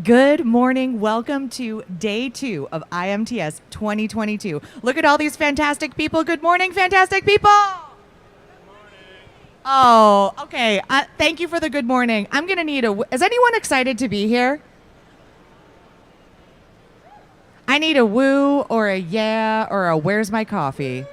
Good morning. Welcome to day 2 of IMTS 2022. Look at all these fantastic people. Good morning, fantastic people. Oh, okay. Thank you for the good morning. I'm going to need is anyone excited to be here? I need a woo or a yeah or a where's my coffee?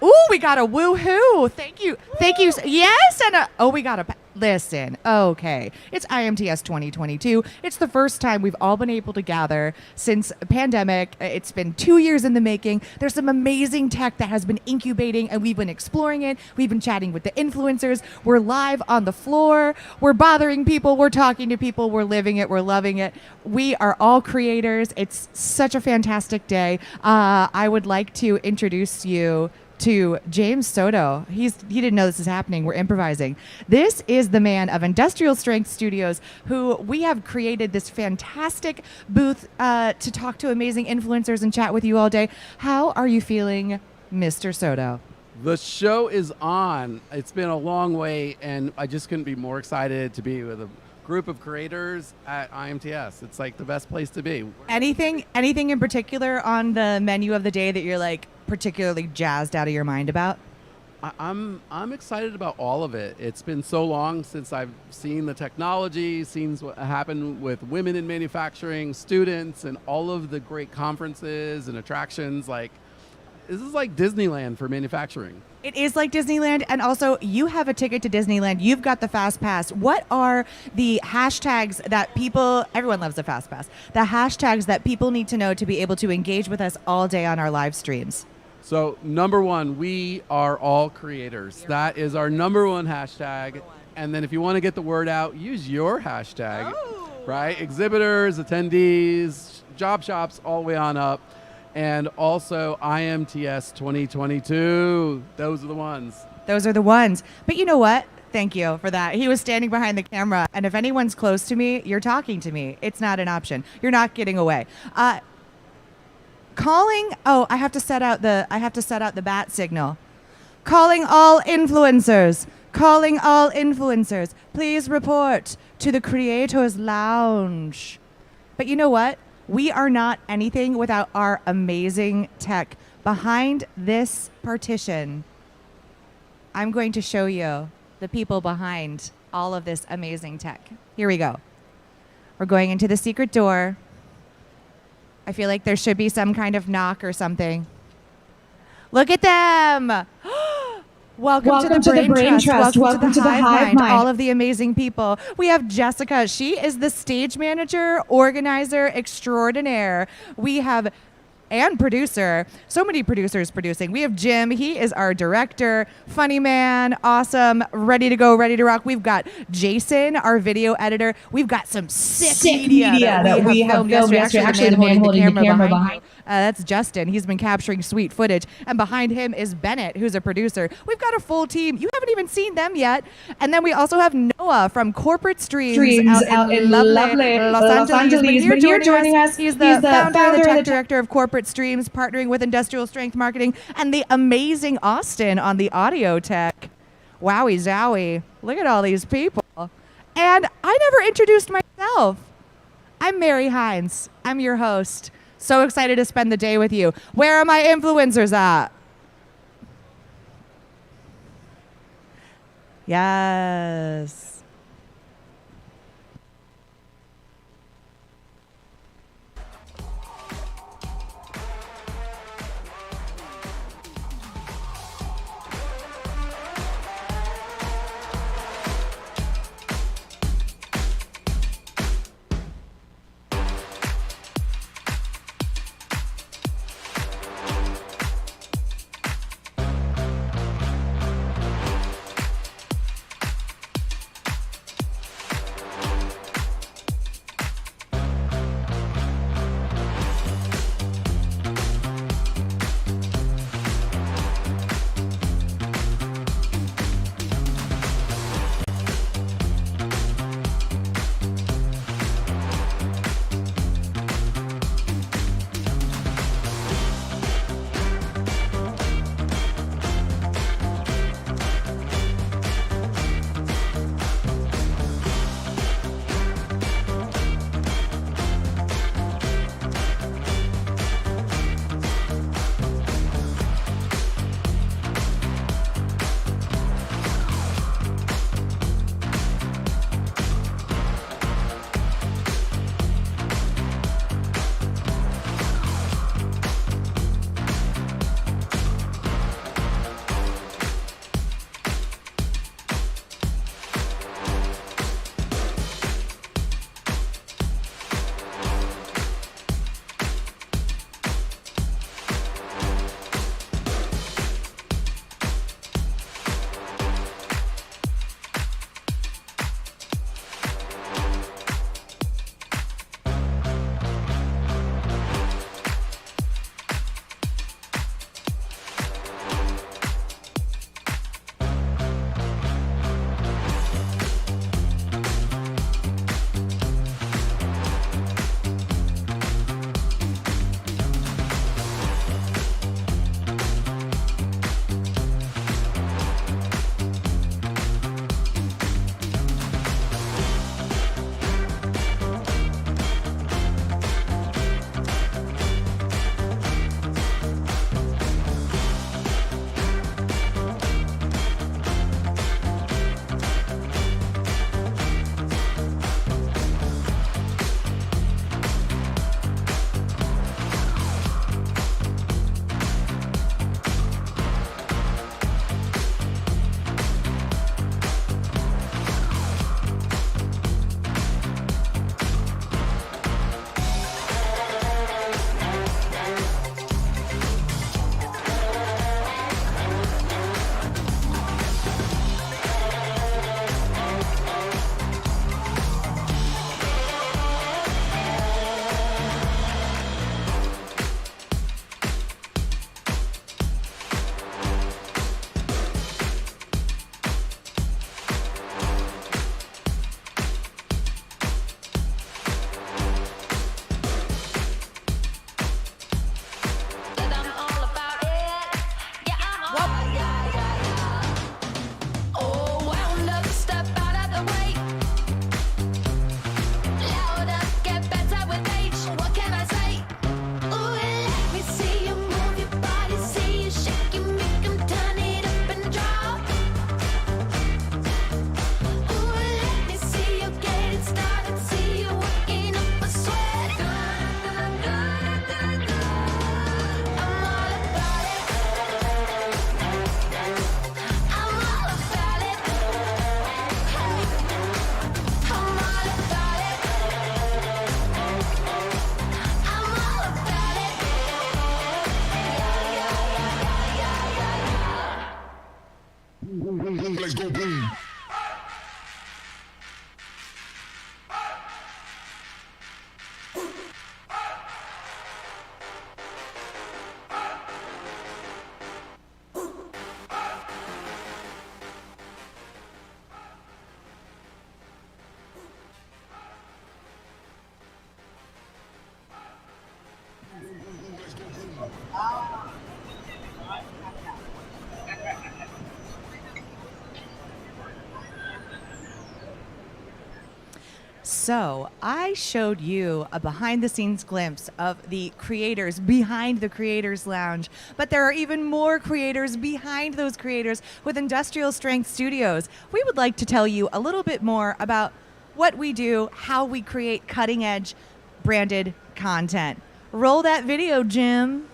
Ooh, we got a woo-hoo. Thank you. Thank you. Yes, and we got a listen. Okay. It's IMTS 2022. It's the first time we've all been able to gather since a pandemic. It's been 2 years in the making. There's some amazing tech that has been incubating, and we've been exploring it. We've been chatting with the influencers. We're live on the floor. We're bothering people. We're talking to people. We're living it. We're loving it. We are all creators. It's such a fantastic day. I would like to introduce you to James Soto. He didn't know this is happening. We're improvising. This is the man of Industrial Strength Studios, who we have created this fantastic booth to talk to amazing influencers and chat with you all day. How are you feeling, Mr. Soto? The show is on. It's been a long way, and I just couldn't be more excited to be with a group of creators at IMTS. It's like the best place to be. Anything in particular on the menu of the day that you're like particularly jazzed out of your mind about? I'm excited about all of it. It's been so long since I've seen the technology, seen what happened with women in manufacturing, students, and all of the great conferences and attractions. Like, this is like Disneyland for manufacturing. It is like Disneyland, and also you have a ticket to Disneyland. You've got the Fast Pass. What are the hashtags that everyone loves the Fast Pass, the hashtags that people need to know to be able to engage with us all day on our live streams? So number one, we are all creators. That is our number one hashtag. And then if you want to get the word out, use your hashtag, right? Exhibitors, attendees, job shops, all the way on up. And also IMTS 2022. Those are the ones. Those are the ones. But you know what? Thank you for that. He was standing behind the camera, and if anyone's close to me, you're talking to me. It's not an option. You're not getting away. I have to set out the bat signal. Calling all influencers. Calling all influencers. Please report to the Creators Lounge. But you know what? We are not anything without our amazing tech. Behind this partition, I'm going to show you the people behind all of this amazing tech. Here we go. We're going into the secret door. I feel like there should be some kind of knock or something. Look at them! Welcome to the Brain Trust. Welcome to the Hive Mind. All of the amazing people. We have Jessica. She is the stage manager, organizer extraordinaire. We have and producer. So many producers producing. We have Jim. He is our director. Funny man. Awesome. Ready to go. Ready to rock. We've got Jason, our video editor. We've got some sick media that we have filmed yesterday. Actually, the man holding the camera behind. That's Justin. He's been capturing sweet footage. And behind him is Bennett, who's a producer. We've got a full team. You haven't even seen them yet. And then we also have Noah from Corporate Streams out in lovely Los Angeles. But here joining us, he's the founder and the tech director of Corporate Streams, partnering with Industrial Strength Marketing, and the amazing Austin on the audio tech. Wowie zowie. Look at all these people. And I never introduced myself. I'm Mary Hines. I'm your host. So excited to spend the day with you. Where are my influencers at? Yes. So I showed you a behind-the-scenes glimpse of the creators behind the Creators Lounge, but there are even more creators behind those creators with Industrial Strength Studios. We would like to tell you a little bit more about what we do, how we create cutting-edge branded content. Roll that video, Jim.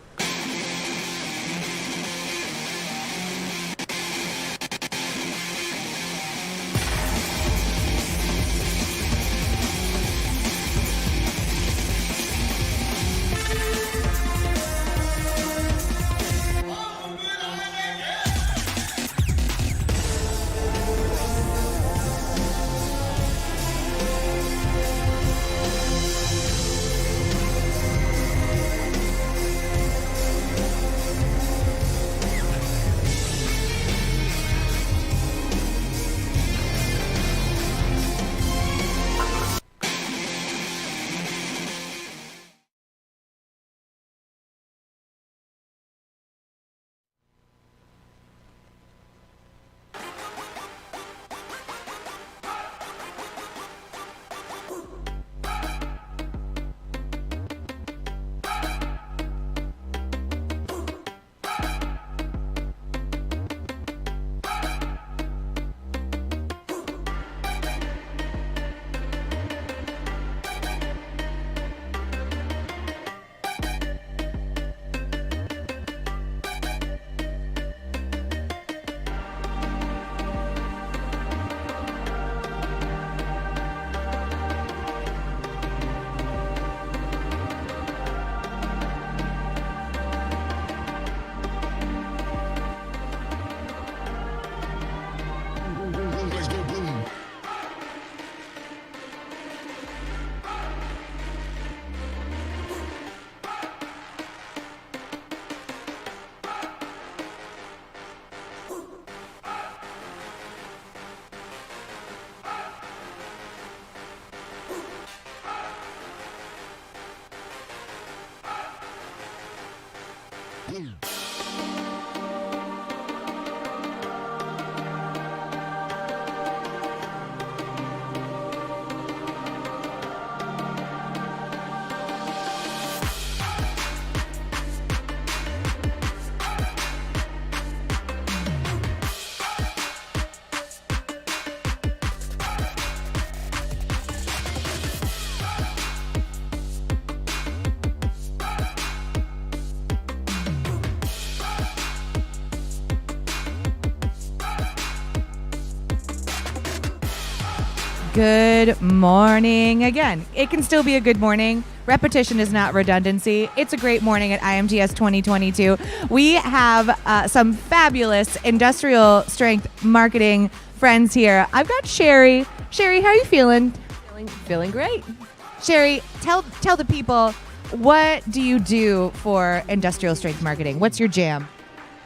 Good morning. Again, it can still be a good morning. Repetition is not redundancy. It's a great morning at IMTS 2022. We have some fabulous industrial strength marketing friends here. I've got Sherry. Sherry, how are you feeling? Feeling great. Sherry, tell the people, what do you do for industrial strength marketing? What's your jam?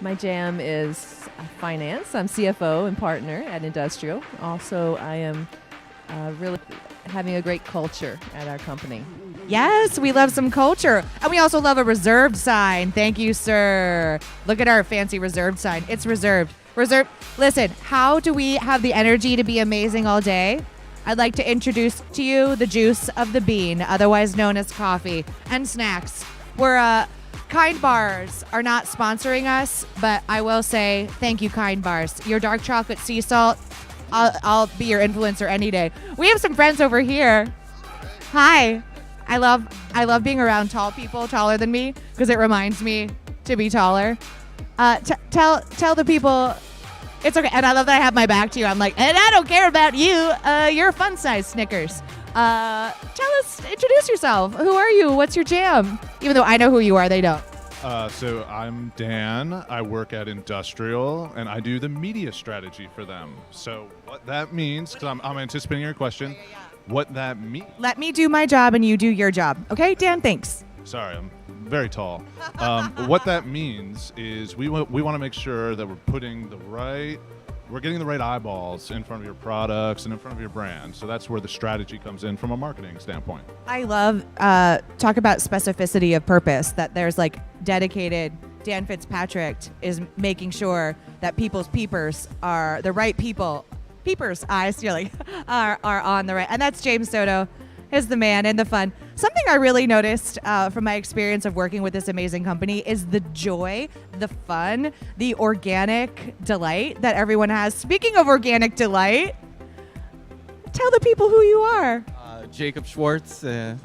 My jam is finance. I'm CFO and partner at Industrial. Also, I am really having a great culture at our company. Yes, we love some culture. And we also love a reserved sign. Thank you, sir. Look at our fancy reserved sign. It's reserved. Reserved. Listen, how do we have the energy to be amazing all day? I'd like to introduce to you the juice of the bean, otherwise known as coffee, and snacks. We're Kind Bars are not sponsoring us, but I will say thank you, Kind Bars. Your dark chocolate sea salt, I'll be your influencer any day. We have some friends over here. Hi. I love being around tall people, taller than me, because it reminds me to be taller. Tell the people it's okay. And I love that I have my back to you. I'm like, and I don't care about you. You're a fun size Snickers. Introduce yourself. Who are you? What's your jam? Even though I know who you are, they don't. So I'm Dan. I work at Industrial, and I do the media strategy for them. So what that means, because I'm anticipating your question, what that means. Let me do my job and you do your job. Okay, Dan, thanks. Sorry, I'm very tall. What that means is we want to make sure that we're putting the right we're getting the right eyeballs in front of your products and in front of your brand. So that's where the strategy comes in from a marketing standpoint. I love talk about specificity of purpose, that there's like dedicated. Dan Fitzpatrick is making sure that people's peepers are the right people. Peepers, eyes, you're like, are on the right. And that's James Soto, is the man and the fun. Something I really noticed from my experience of working with this amazing company is the joy, the fun, the organic delight that everyone has. Speaking of organic delight, tell the people who you are. Jacob Schwartz, yeah.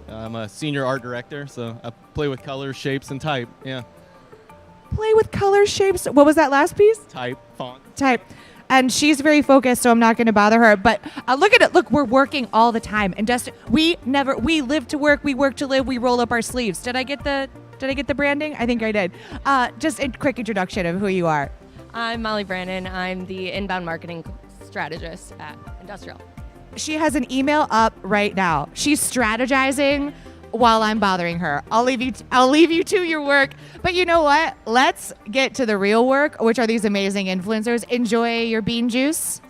I'm a senior art director, so I play with colors, shapes, and type, yeah. Play with color shapes. What was that last piece? Type, font. Type. And she's very focused, so I'm not going to bother her. But look at it. Look, we're working all the time. And we live to work. We work to live. We roll up our sleeves. Did I get the branding? I think I did. Just a quick introduction of who you are. I'm Molly Brannon. I'm the inbound marketing strategist at Industrial. She has an email up right now. She's strategizing while I'm bothering her. I'll leave you to your work. But you know what? Let's get to the real work, which are these amazing influencers. Enjoy your bean juice.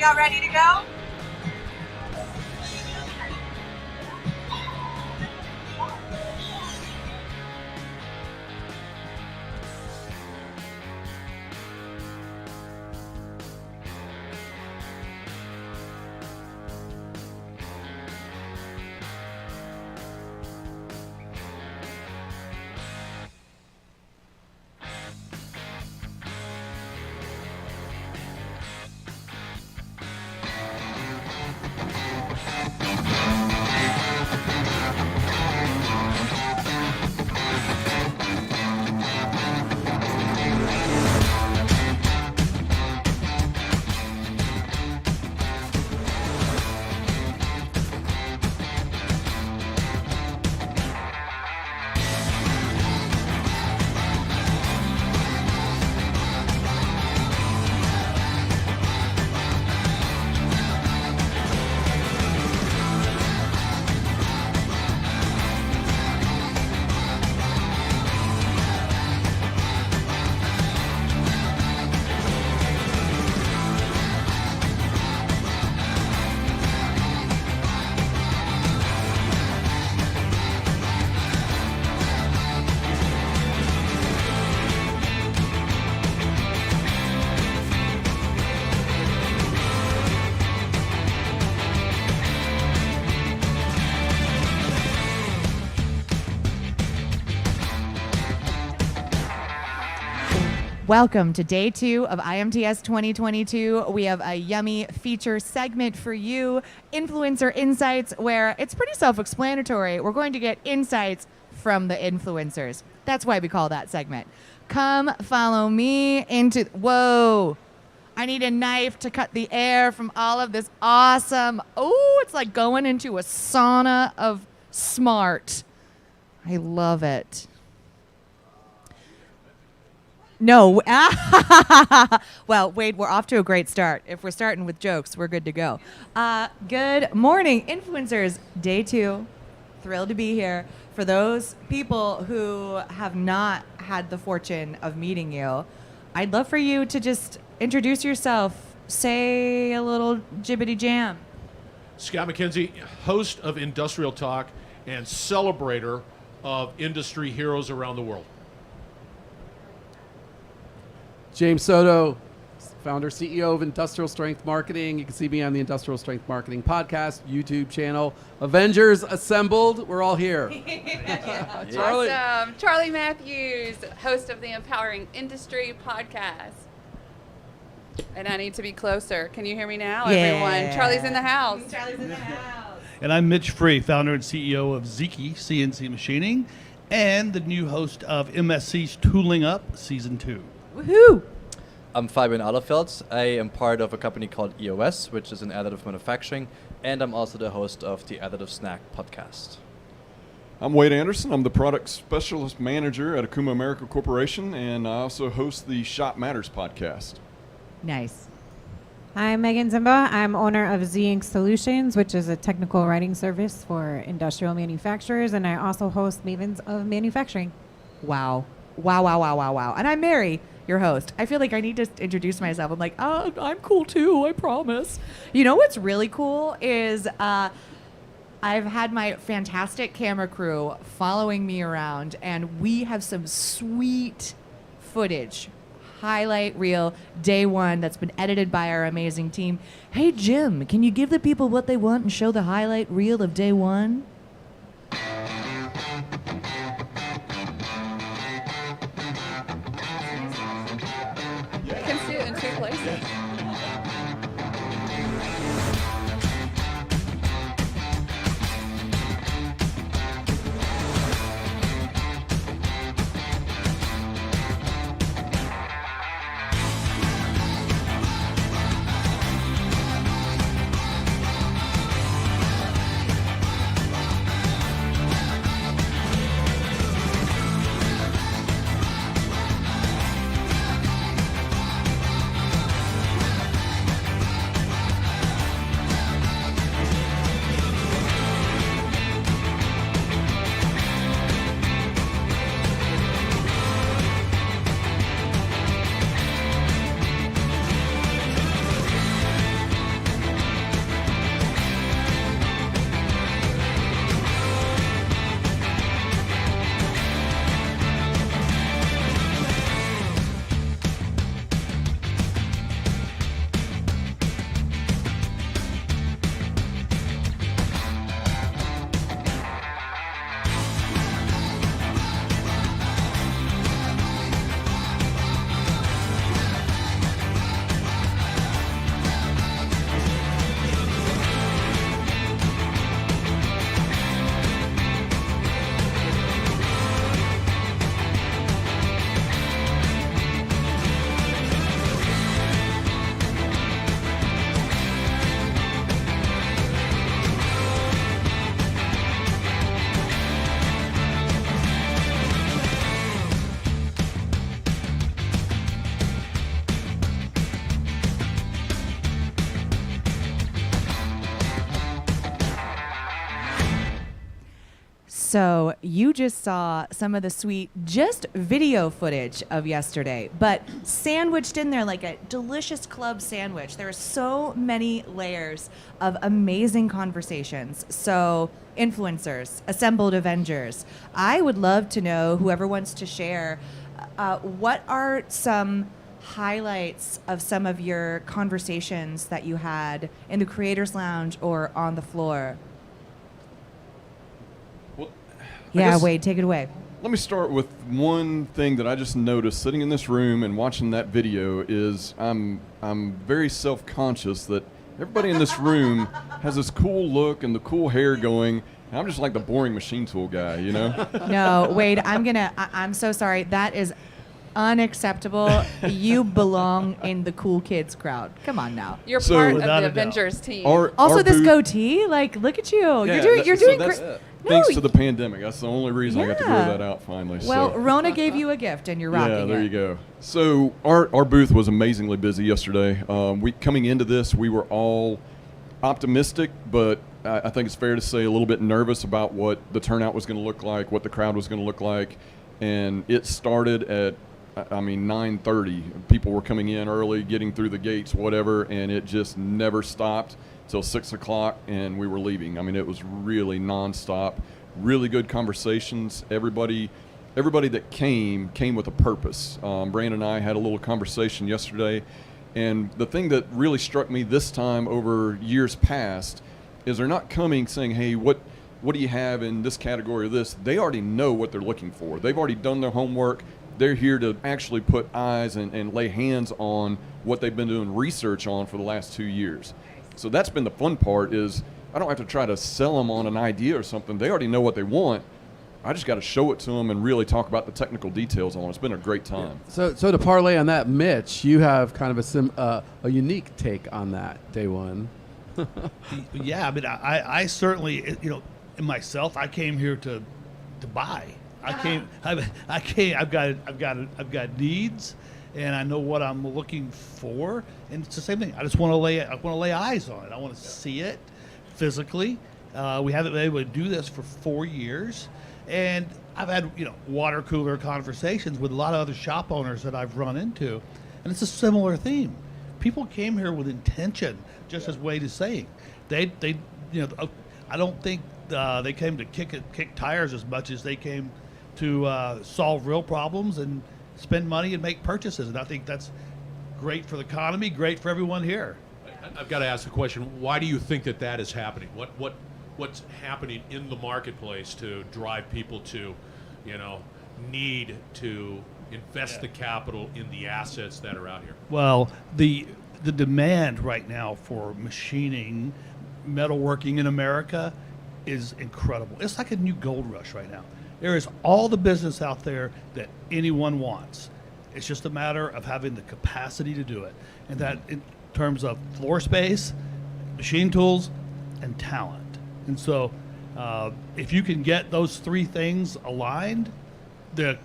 We all ready to go? Welcome to day 2 of IMTS 2022. We have a yummy feature segment for you, Influencer Insights, where it's pretty self-explanatory. We're going to get insights from the influencers. That's why we call that segment. Come follow me into, whoa, I need a knife to cut the air from all of this awesome, oh, it's like going into a sauna of smart. I love it. No. Well, Wade, we're off to a great start. If we're starting with jokes, we're good to go. Good morning, influencers. Day 2. Thrilled to be here. For those people who have not had the fortune of meeting you, I'd love for you to just introduce yourself. Say a little jibbity jam. Scott McKenzie, host of Industrial Talk and celebrator of industry heroes around the world. James Soto, founder, CEO of Industrial Strength Marketing. You can see me on the Industrial Strength Marketing podcast, YouTube channel. Avengers Assembled. We're all here. Charlie. Awesome. Charlie Matthews, host of the Empowering Industry podcast. And I need to be closer. Can you hear me now, everyone? Charlie's in the house. Charlie's in the house. And I'm Mitch Free, founder and CEO of Zeke CNC Machining and the new host of MSC's Tooling Up Season 2. Woohoo! I'm Fabian Ahlerfeld. I am part of a company called EOS, which is in additive manufacturing, and I'm also the host of the Additive Snack podcast. I'm Wade Anderson. I'm the product specialist manager at Akuma America Corporation, and I also host the Shop Matters podcast. Nice. I'm Megan Zimba. I'm owner of Z-Ink Solutions, which is a technical writing service for industrial manufacturers, and I also host Mavens of Manufacturing. Wow. Wow. And I'm Mary, your host. I feel like I need to introduce myself. I'm like, oh, I'm cool too, I promise. You know what's really cool is I've had my fantastic camera crew following me around, and we have some sweet footage, highlight reel, day 1, that's been edited by our amazing team. Hey, Jim, can you give the people what they want and show the highlight reel of day 1? I can see it in 2 places. So you just saw some of the sweet, just video footage of yesterday, but sandwiched in there like a delicious club sandwich. There are so many layers of amazing conversations. So influencers, assembled Avengers. I would love to know, whoever wants to share, what are some highlights of some of your conversations that you had in the Creators Lounge or on the floor? Yeah, Wade, take it away. Let me start with one thing that I just noticed sitting in this room and watching that video is I'm very self-conscious that everybody in this room has this cool look and the cool hair going. And I'm just like the boring machine tool guy, you know? No, Wade, I'm so sorry. That is unacceptable. You belong in the cool kids crowd. Come on now. You're part of the Avengers team. Also, this goatee, like, look at you. Yeah, you're doing great. Thanks to the pandemic. That's the only reason I got to grow that out finally. Well, so. Rona gave you a gift, and you're rocking it. Yeah, there you go. So our booth was amazingly busy yesterday. Coming into this, we were all optimistic, but I think it's fair to say a little bit nervous about what the turnout was going to look like, what the crowd was going to look like. And it started at 9:30. People were coming in early, getting through the gates, whatever, and it just never stopped till 6 o'clock, and we were leaving. I mean, it was really nonstop. Really good conversations. Everybody that came with a purpose. Brandon and I had a little conversation yesterday, and the thing that really struck me this time over years past is they're not coming saying, hey, what do you have in this category or this? They already know what they're looking for. They've already done their homework. They're here to actually put eyes and lay hands on what they've been doing research on for the last 2 years. So that's been the fun part is I don't have to try to sell them on an idea or something. They already know what they want. I just got to show it to them and really talk about the technical details on it. It's been a great time. Yeah. So to parlay on that, Mitch, you have kind of a unique take on that, day one. Yeah, I mean, I certainly, in myself, I came here to buy. I've got needs, and I know what I'm looking for, and it's the same thing. I want to lay eyes on it. I want to see it physically. We haven't been able to do this for 4 years, and I've had water cooler conversations with a lot of other shop owners that I've run into, and it's a similar theme. People came here with intention, just as Wade is saying. I don't think they came to kick tires as much as they came to solve real problems and spend money and make purchases. And I think that's great for the economy, great for everyone here. I've got to ask the question, why do you think that is happening? What's happening in the marketplace to drive people to, need to invest the capital in the assets that are out here? Well, the demand right now for machining, metalworking in America is incredible. It's like a new gold rush right now. There is all the business out there that anyone wants. It's just a matter of having the capacity to do it. And that in terms of floor space, machine tools, and talent. And so if you can get those three things aligned, the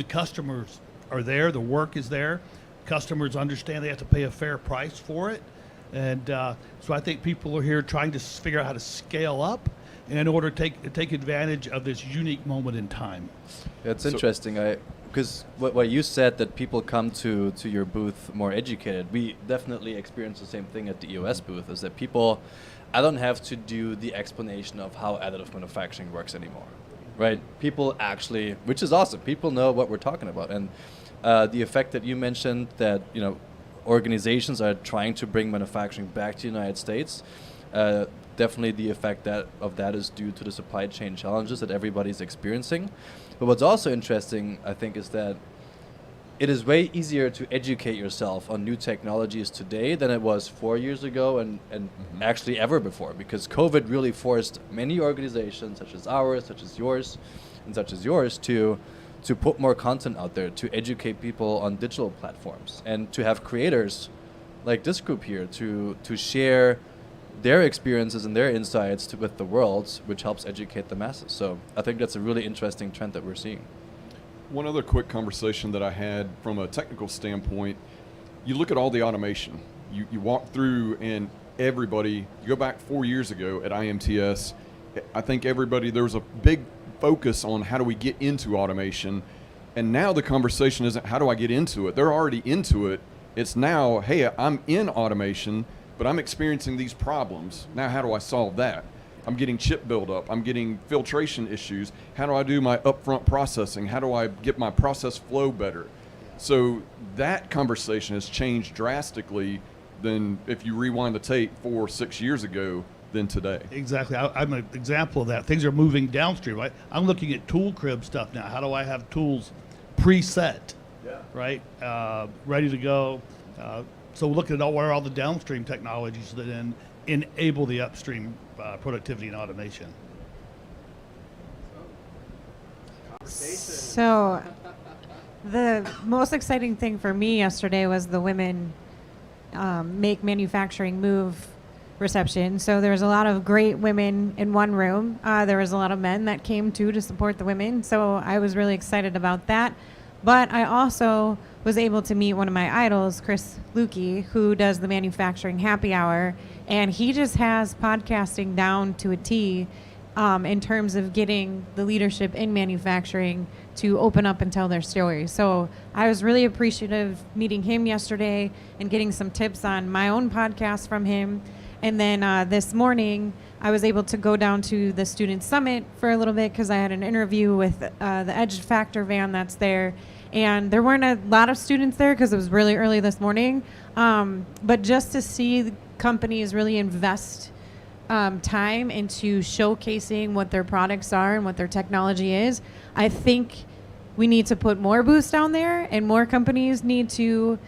customers are there, the work is there. Customers understand they have to pay a fair price for it. And so I think people are here trying to figure out how to scale up in order to take advantage of this unique moment in time. Yeah, it's interesting. Because what you said, that people come to your booth more educated, we definitely experience the same thing at the EOS booth, is that people, I don't have to do the explanation of how additive manufacturing works anymore, right? People actually, which is awesome, people know what we're talking about. And the effect that you mentioned that, organizations are trying to bring manufacturing back to the United States, definitely the effect of that is due to the supply chain challenges that everybody's experiencing. But what's also interesting, I think, is that it is way easier to educate yourself on new technologies today than it was 4 years ago and actually ever before, because COVID really forced many organizations, such as ours, such as yours, and such as yours, to put more content out there, to educate people on digital platforms, and to have creators like this group here to share their experiences and their insights with the world, which helps educate the masses. So I think that's a really interesting trend that we're seeing. One other quick conversation that I had from a technical standpoint, you look at all the automation. You walk through and everybody, you go back 4 years ago at IMTS, I think there was a big focus on how do we get into automation. And now the conversation isn't how do I get into it? They're already into it. It's now, hey, I'm in automation, but I'm experiencing these problems. Now how do I solve that? I'm getting chip buildup. I'm getting filtration issues. How do I do my upfront processing? How do I get my process flow better? So that conversation has changed drastically than if you rewind the tape 4 or 6 years ago than today. Exactly. I'm an example of that. Things are moving downstream, right? I'm looking at tool crib stuff now. How do I have tools preset, right? Ready to go. So we're looking at where all the downstream technologies that then enable the upstream productivity and automation. So the most exciting thing for me yesterday was the Women Make Manufacturing Move reception. So there was a lot of great women in one room. There was a lot of men that came too to support the women. So I was really excited about that. But I also was able to meet one of my idols, Chris Lukey, who does the Manufacturing Happy Hour. And he just has podcasting down to a T in terms of getting the leadership in manufacturing to open up and tell their stories. So I was really appreciative meeting him yesterday and getting some tips on my own podcast from him. And then this morning, I was able to go down to the Student Summit for a little bit because I had an interview with the Edge Factor van that's there. And there weren't a lot of students there because it was really early this morning. But just to see companies really invest time into showcasing what their products are and what their technology is, I think we need to put more booths down there, and more companies need to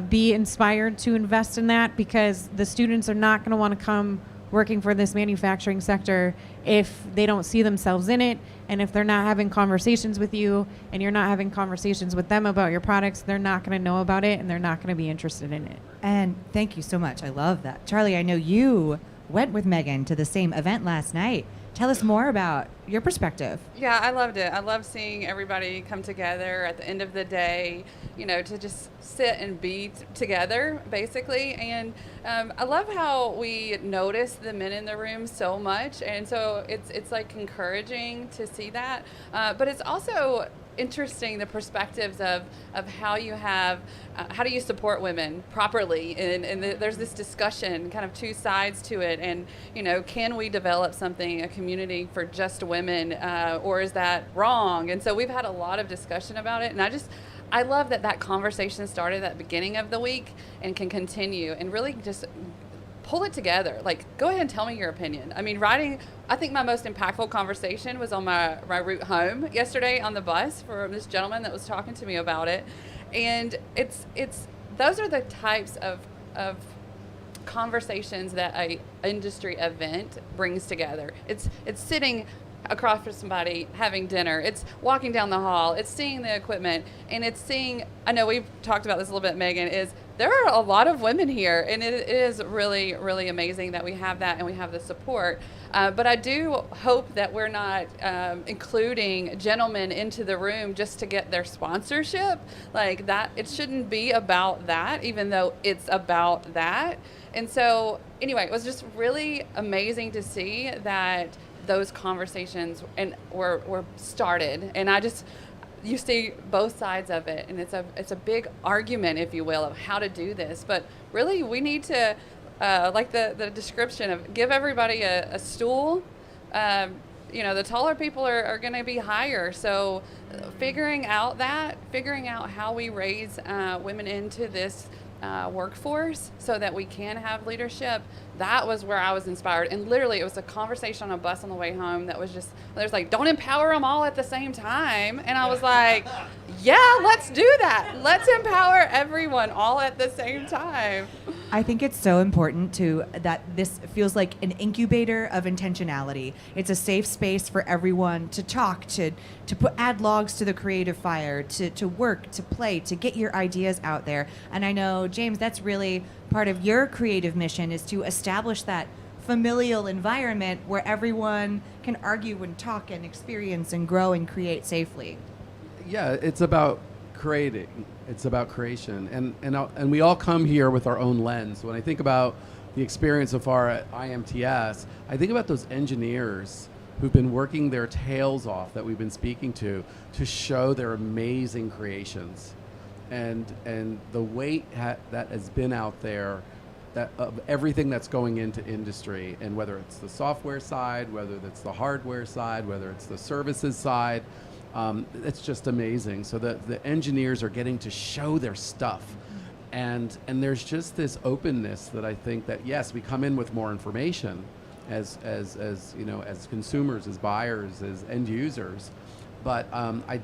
be inspired to invest in that, because the students are not going to want to come working for this manufacturing sector if they don't see themselves in it, and if they're not having conversations with you and you're not having conversations with them about your products, they're not going to know about it and they're not going to be interested in it. And thank you so much. I love that. Charlie, I know you went with Megan to the same event last night. Tell us more about your perspective. Yeah, I loved it. I love seeing everybody come together at the end of the day, you know, to just sit and be together, basically. And I love how we notice the men in the room so much. And so it's like encouraging to see that. But it's also interesting, the perspectives of how you have, how do you support women properly? And there's this discussion, kind of two sides to it. And, you know, can we develop something, a community for just women, or is that wrong? And so we've had a lot of discussion about it. And I love that conversation started at the beginning of the week and can continue and really just pull it together. Like, go ahead and tell me your opinion. I mean, I think my most impactful conversation was on my route home yesterday on the bus for this gentleman that was talking to me about it. And it's those are the types of conversations that a industry event brings together. It's sitting across from somebody having dinner. It's walking down the hall. It's seeing the equipment, and it's seeing, I know we've talked about this a little bit, Megan, is there are a lot of women here, and it is really, really amazing that we have that and we have the support. But I do hope that we're not including gentlemen into the room just to get their sponsorship. Like that, it shouldn't be about that, even though it's about that. And so anyway, it was just really amazing to see that those conversations were started. And you see both sides of it, and it's a big argument, if you will, of how to do this. But really, we need to, like the description of, give everybody a stool. You know, the taller people are going to be higher. So figuring out how we raise women into this workforce so that we can have leadership, that was where I was inspired. And literally, it was a conversation on a bus on the way home that was just, there's like, don't empower them all at the same time. And I was like, yeah, let's do that. Let's empower everyone all at the same time. I think it's so important that this feels like an incubator of intentionality. It's a safe space for everyone to talk, to add logs to the creative fire, to work, to play, to get your ideas out there. And I know, James, that's really part of your creative mission, is to establish that familial environment where everyone can argue and talk and experience and grow and create safely. Yeah, it's about creating. It's about creation, and we all come here with our own lens. When I think about the experience so far at IMTS, I think about those engineers who've been working their tails off that we've been speaking to show their amazing creations. And the weight that has been out there, that of everything that's going into industry, and whether it's the software side, whether it's the hardware side, whether it's the services side, it's just amazing. So the engineers are getting to show their stuff. And there's just this openness that I think that, yes, we come in with more information as you know, as consumers, as buyers, as end users. But I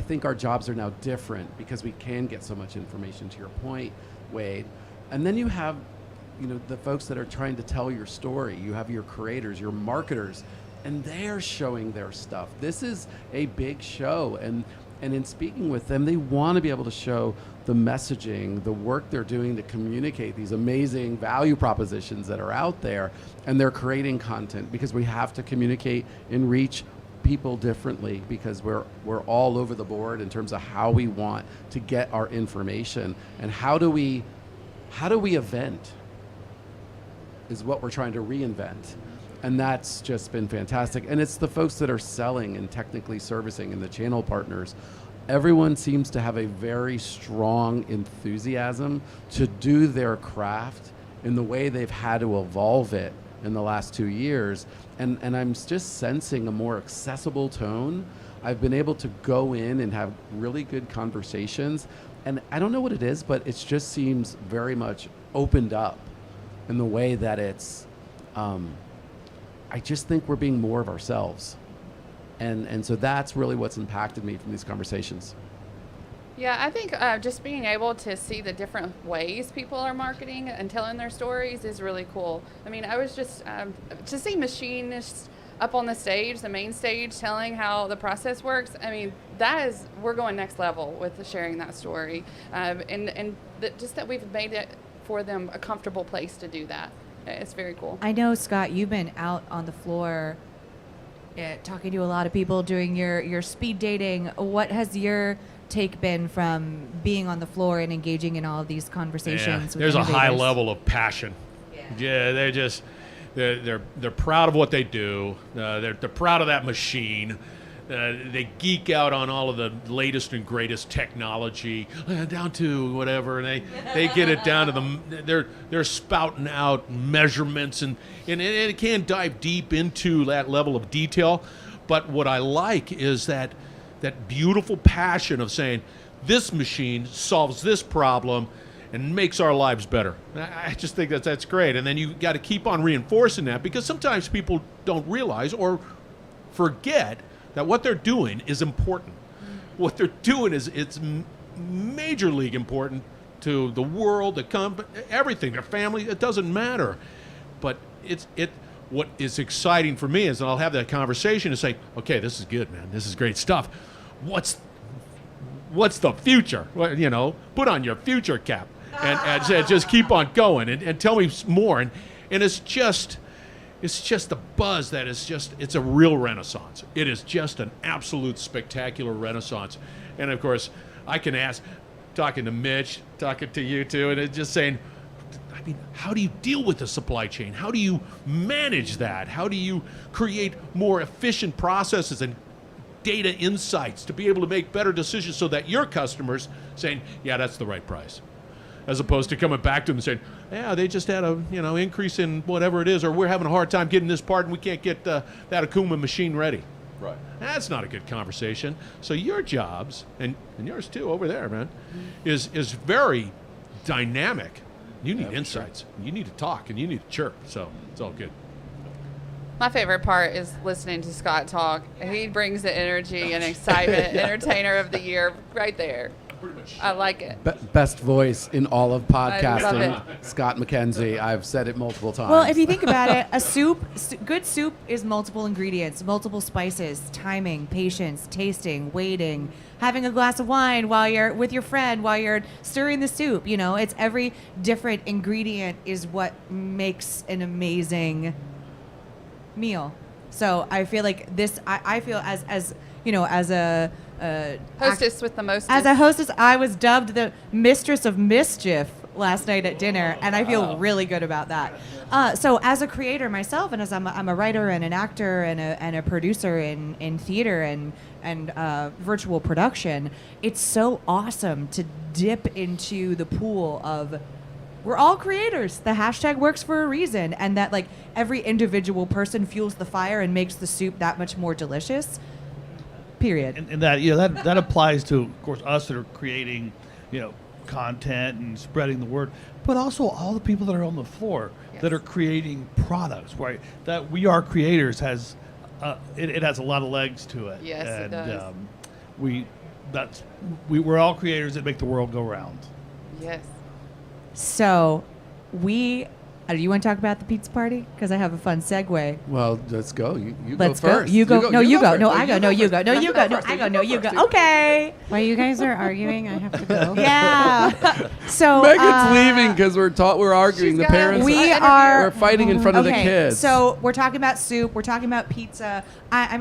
think our jobs are now different because we can get so much information, to your point, Wade. And then you have, you know, the folks that are trying to tell your story. You have your creators, your marketers, and they're showing their stuff. This is a big show. And in speaking with them, they want to be able to show the messaging, the work they're doing to communicate these amazing value propositions that are out there. And they're creating content because we have to communicate and reach people differently, because we're all over the board in terms of how we want to get our information. And how do we event is what we're trying to reinvent. And that's just been fantastic. And it's the folks that are selling and technically servicing and the channel partners. Everyone seems to have a very strong enthusiasm to do their craft in the way they've had to evolve it in the last 2 years. And I'm just sensing a more accessible tone. I've been able to go in and have really good conversations. And I don't know what it is, but it just seems very much opened up in the way that it's, I just think we're being more of ourselves. And so that's really what's impacted me from these conversations. Yeah, I think just being able to see the different ways people are marketing and telling their stories is really cool. I mean, I was just, to see machinists up on the stage, the main stage, telling how the process works, I mean, we're going next level with sharing that story. Just that we've made it for them a comfortable place to do that. It's very cool. I know, Scott, you've been out on the floor talking to a lot of people, doing your speed dating. What has your take been from being on the floor and engaging in all of these conversations? Yeah, there's a high level of passion. Yeah, they're just they're proud of what they do. They're proud of that machine. They geek out on all of the latest and greatest technology, down to whatever, and they get it down to they're spouting out measurements, and it can dive deep into that level of detail. But what I like is that beautiful passion of saying, this machine solves this problem and makes our lives better. I just think that's great. And then you got to keep on reinforcing that, because sometimes people don't realize or forget that what they're doing is important. What they're doing it's major league important to the world, the company, everything, their family. It doesn't matter. But what is exciting for me is that I'll have that conversation and say, okay, this is good, man. This is great stuff. What's the future? Well, you know, put on your future cap and just keep on going and tell me more. And it's just the buzz that is it's a real renaissance. It is just an absolute spectacular renaissance. And of course, I can ask, talking to Mitch, talking to you too, and it's just saying, I mean, how do you deal with the supply chain? How do you manage that? How do you create more efficient processes and data insights to be able to make better decisions so that your customers saying, yeah, that's the right price, as opposed to coming back to them and saying, yeah, they just had a increase in whatever it is, or we're having a hard time getting this part and we can't get that Akuma machine ready. Right. That's not a good conversation. So your jobs, and yours too over there, man, is very dynamic. You need insights. Sure. You need to talk, and you need to chirp. So it's all good. My favorite part is listening to Scott talk. He brings the energy and excitement. Entertainer of the year right there. I like it. Best voice in all of podcasting, I love it. Scott McKenzie. I've said it multiple times. Well, if you think about it, good soup is multiple ingredients, multiple spices, timing, patience, tasting, waiting, having a glass of wine while you're with your friend while you're stirring the soup. You know, it's every different ingredient is what makes an amazing meal. So I feel like this. I feel as you know, as a hostess with the most. As a hostess, I was dubbed the mistress of mischief last night at dinner, and I feel really good about that. So as a creator myself, and as I'm a writer and an actor and a producer in theater and virtual production, it's so awesome to dip into the pool of we're all creators. The hashtag works for a reason, and that like every individual person fuels the fire and makes the soup that much more delicious. Period. And that applies to, of course, us that are creating, content and spreading the word, but also all the people that are on the floor that are creating products. Right, that we are creators has it has a lot of legs to it. Yes, and, it does. We're all creators that make the world go round. Yes. So do you want to talk about the pizza party? Because I have a fun segue. Well, let's go. You Let's go first. You go. No, you go. first. No, I go. No, you go. No, you go. No, first. I go. No, you go. Okay. While you guys are arguing, I have to go. Yeah. So Megan's leaving because we're arguing. She's The got- parents. we're fighting in front of the okay, kids. So we're talking about soup. We're talking about pizza. I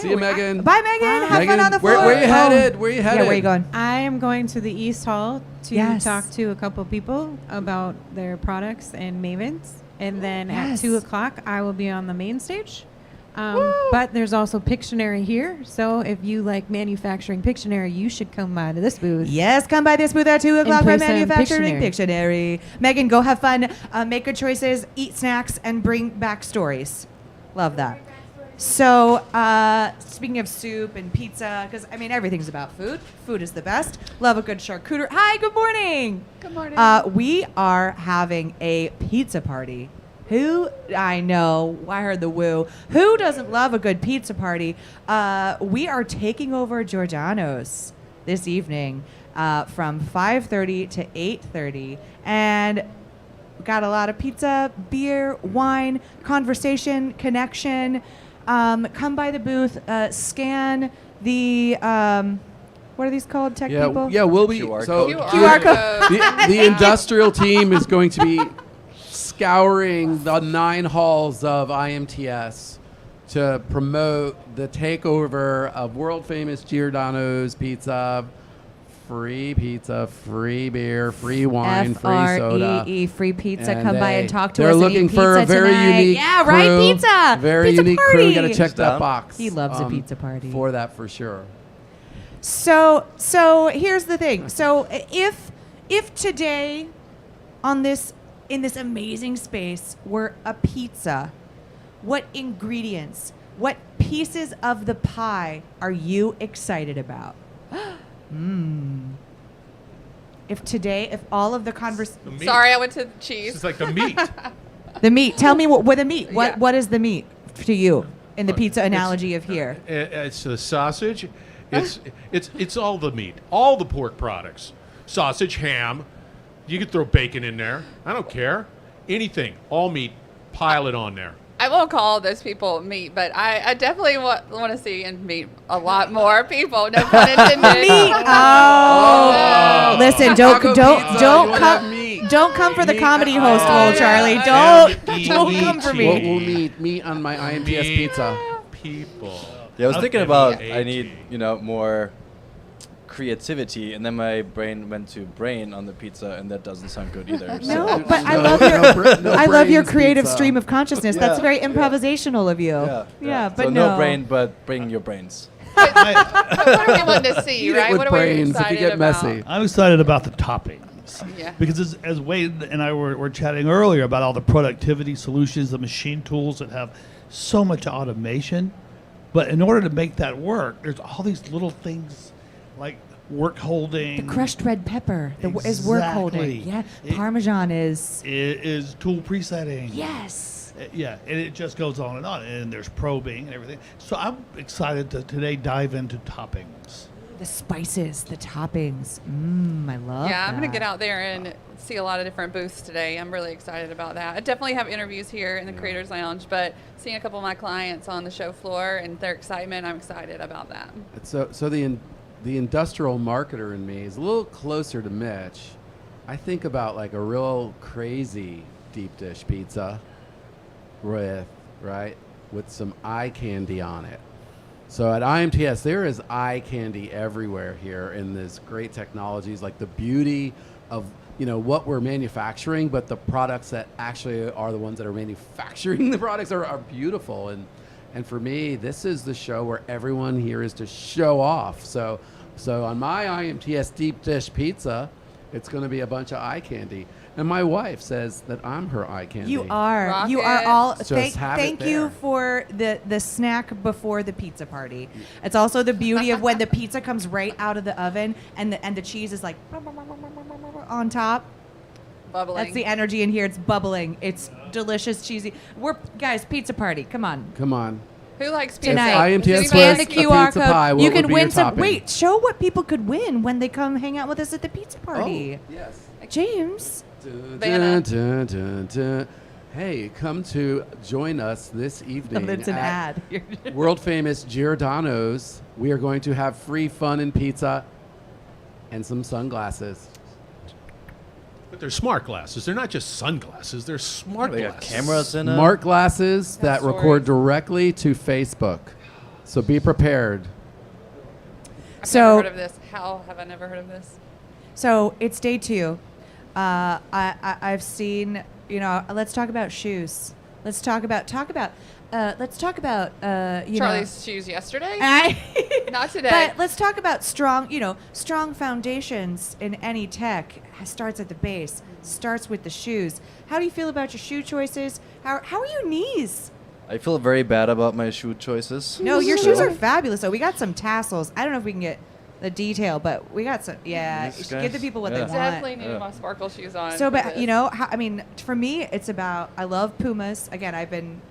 See you, Megan. Bye, Megan. Have Megan, fun on the floor. where you headed? Where you headed? Yeah, where you going? I am going to the East Hall to Yes. talk to a couple people about their products and Mavens. And then Yes. at 2 o'clock, I will be on the main stage. But there's also Pictionary here. So if you like manufacturing Pictionary, you should come by to this booth. Yes, come by this booth at 2 o'clock for play some Manufacturing Pictionary. Pictionary. Megan, go have fun, make good choices, eat snacks, and bring back stories. Love that. So, speaking of soup and pizza, because everything's about food. Food is the best. Love a good charcuterie. Hi, good morning. Good morning. We are having a pizza party. I know, I heard the woo. Who doesn't love a good pizza party? We are taking over Giordano's this evening from 5:30 to 8:30. And got a lot of pizza, beer, wine, conversation, connection. Come by the booth, scan the, what are these called, tech people? Yeah, we'll be. QR So code. QR code. the industrial team is going to be scouring the 9 halls of IMTS to promote the takeover of world famous Giordano's Pizza. Free pizza, free beer, free wine, free soda. FREE, free pizza. And Come by and talk to they're us. looking and eat for a pizza very tonight. unique Yeah, crew, right? Pizza. Very Pizza unique party. crew. You got to check that Stop. box. He loves a pizza party. For that, for sure. So here's the thing. So if today in this amazing space were a pizza, what ingredients, what pieces of the pie are you excited about? If all of the conversation, Sorry, I went to the cheese. It's like the meat. the meat. Tell me what the meat. Yeah. What is the meat to you in the pizza analogy of here? It's the sausage. It's all the meat, all the pork products, sausage, ham. You could throw bacon in there. I don't care. Anything, all meat. Pile it on there. I won't call those people meat, but I definitely want to see and meet a lot more people. No pun intended. Meat. Oh, listen! Don't Taco don't pizza, you don't wanna come. have meat. Don't come for the Meat. comedy host role, Oh, Charlie. yeah. Don't come for What me. will meat on my IMTS Meat. pizza? People. Yeah, I was thinking Okay. about AT. I need more creativity, and then my brain went to brain on the pizza, and that doesn't sound good either. No, so. but I No- love your no I love your brains creative pizza. stream of consciousness. That's Yeah, very yeah. improvisational of you. Yeah, but so no. brain, but bring your brains. What are we wanting to see, Eat it right? with What are we brains if you excited get about? messy. I'm excited about the toppings. Yeah. Because as Wade and I were chatting earlier about all the productivity solutions, the machine tools that have so much automation. But in order to make that work, there's all these little things like work holding. The crushed red pepper is work holding. Exactly. Yeah, It- Parmesan is. is tool presetting. Yes. Yeah, and it just goes on, and there's probing and everything. So I'm excited to today dive into toppings. The spices, the toppings. I love Yeah, I'm going that. to get out there and see a lot of different booths today. I'm really excited about that. I definitely have interviews here in the Creators Lounge, but seeing a couple of my clients on the show floor and their excitement, I'm excited about that. So the industrial marketer in me is a little closer to Mitch. I think about like a real crazy deep dish pizza with some eye candy on it. So at IMTS, there is eye candy everywhere here in this great technologies, like the beauty of what we're manufacturing, but the products that actually are the ones that are manufacturing the products are beautiful. And for me, this is the show where everyone here is to show off. So on my IMTS deep dish pizza, it's going to be a bunch of eye candy. And my wife says that I'm her eye candy. You are. Rock You it. are all. Just Thank, have it thank you there. for the snack before the pizza party. It's also the beauty of when the pizza comes right out of the oven and the cheese is like on top. Bubbling. That's the energy in here. It's bubbling. It's delicious, cheesy. Guys, pizza party. Come on. Come on. Who likes pizza? Tonight. IMTS Does Scan anybody the was a QR pizza code. pie, what You would can be win your some. topping? Wait, show what people could win when they come hang out with us at the pizza party. Yes. James. Vanna. Dun, dun, dun. Hey, come to join us this evening. It's an at ad. world famous Giordano's. We are going to have free fun and pizza and some sunglasses. But they're smart glasses. They're not just sunglasses. They're smart They got glasses. cameras in it. Smart glasses that stories. record directly to Facebook. So be prepared. I've So- never heard of this. How have I never heard of this? So it's day 2. I've seen. Let's talk about shoes. Let's talk about. Charlie's shoes yesterday? Not today. But let's talk about strong foundations in any tech starts at the base, starts with the shoes. How do you feel about your shoe choices? How are your knees? I feel very bad about my shoe choices. No, your So- shoes are fabulous. So we got some tassels. I don't know if we can get the detail, but we got some. Yeah, These give the guys? people what Yeah. they want. Definitely needed Yeah. my sparkle shoes on. So, for but this. for me, it's about. I love Pumas. Again, I've been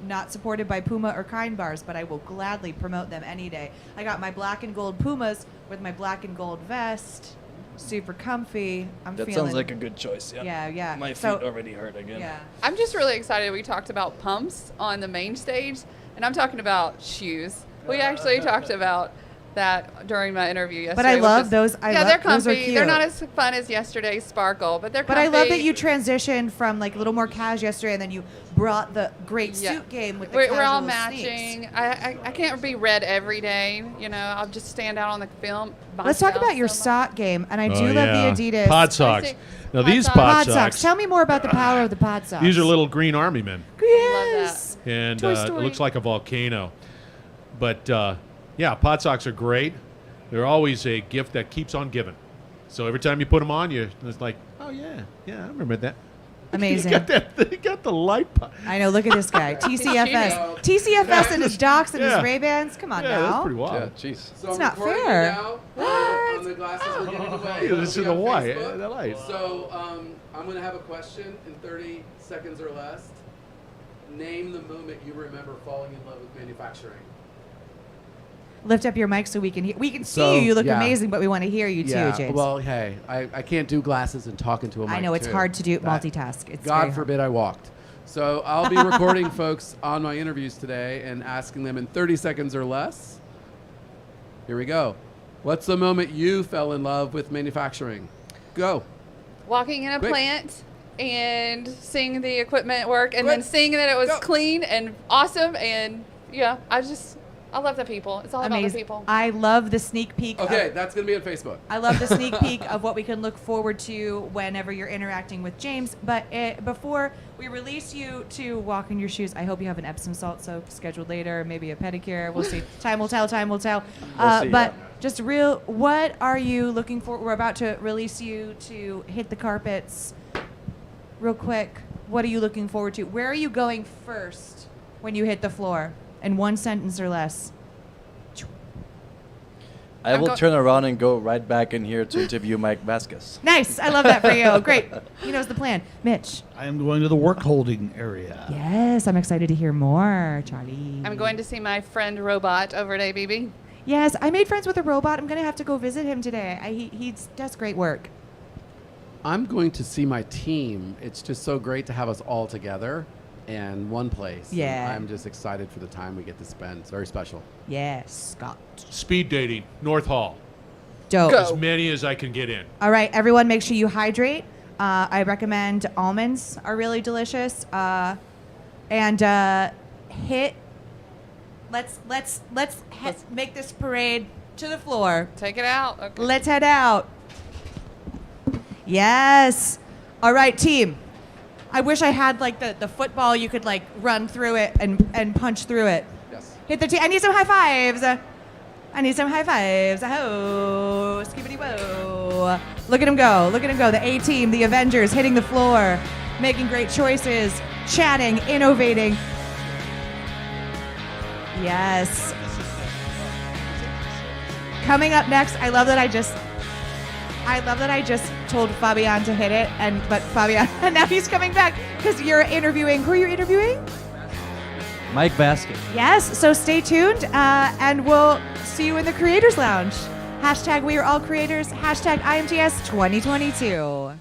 not supported by Puma or Kind bars, but I will gladly promote them any day. I got my black and gold Pumas with my black and gold vest. Super comfy. I'm That feeling. sounds like a good choice. Yeah. Yeah, yeah. My feet So- already hurt again. Yeah. I'm just really excited. We talked about pumps on the main stage, and I'm talking about shoes. We actually talked about that during my interview yesterday. But I which love is- those. Yeah, they're they're comfy. They're cute. not as fun as yesterday's Sparkle, but they're But comfy. I love that you transitioned from like a little more cash yesterday, and then you brought the great Yeah. suit game with the We're all casual matching. sneaks. I can't be red every day. I'll just stand out on the film. by Let's talk myself about your so much. sock game, and I Oh, do love yeah. the Adidas Pod socks. see. Now Pod these socks. pod Pod socks. Tell me more about the power of the pod socks. These are little green army men, Yes. and Toy it Story. looks like a volcano. But yeah, pod socks are great. They're always a gift that keeps on giving. So every time you put them on, it's like, oh yeah, I remember that. Amazing. You got the light. I know. Look at this guy. TCFS. TCFS and his docks and Yeah. his Ray-Bans. Come on Yeah, now. that's pretty wild. Yeah, jeez. So It's I'm not recording fair. Now, on the glasses we're giving away. Yeah, this is It'll the be on white, Facebook. the light. So I'm going to have a question in 30 seconds or less. Name the moment you remember falling in love with manufacturing. Lift up your mic so we can hear. We can see So, you. You look yeah. amazing, but we want to hear you too, James. Well, hey, I can't do glasses and talk into a mic. I know it's too. hard to do That- multitask. It's very God hard. forbid I walked. So I'll be recording folks on my interviews today and asking them in 30 seconds or less. Here we go. What's the moment you fell in love with manufacturing? Go. Walking in a Quick. plant and seeing the equipment work, and then Quick. seeing that it was Go. clean and awesome, and yeah, I love the people. It's all about the Amazing. people. I love the sneak peek. Okay, Of, that's going to be on Facebook. I love the sneak peek of what we can look forward to whenever you're interacting with James. But before we release you to walk in your shoes, I hope you have an Epsom salt soak scheduled later, maybe a pedicure. We'll see. Time will tell. Time will tell. We'll see, but yeah. just what are you looking for? We're about to release you to hit the carpets. Real quick, what are you looking forward to? Where are you going first when you hit the floor? In one sentence or less. I will turn around and go right back in here to interview Mike Vasquez. Nice. I love that for you. Great. He knows the plan. Mitch. I am going to the work holding area. Yes, I'm excited to hear more, Charlie. I'm going to see my friend Robot over at ABB. Yes, I made friends with a robot. I'm going to have to go visit him today. He does great work. I'm going to see my team. It's just so great to have us all together in one place. And Yeah. I'm just excited for the time we get to spend. It's very special. Yes, Scott. Speed dating, North Hall. Dope. Go. As many as I can get in. All right, everyone, make sure you hydrate. I recommend almonds are really delicious. And hit. Let's make this parade to the floor. Take it out. Okay. Let's head out. Yes. All right, team. I wish I had like the football. You could like run through it and punch through it. Yes. Hit the team. I need some high fives. I need some high fives. Oh, skibbity whoa. Look at him go. Look at him go. The A team, the Avengers, hitting the floor, making great choices, chatting, innovating. Yes. Coming up next, I love that I just told Fabian to hit it, but Fabian, and now he's coming back because you're interviewing. Who are you interviewing? Mike Basket. Yes, so stay tuned, and we'll see you in the Creators Lounge. Hashtag We Are All Creators, hashtag IMTS 2022.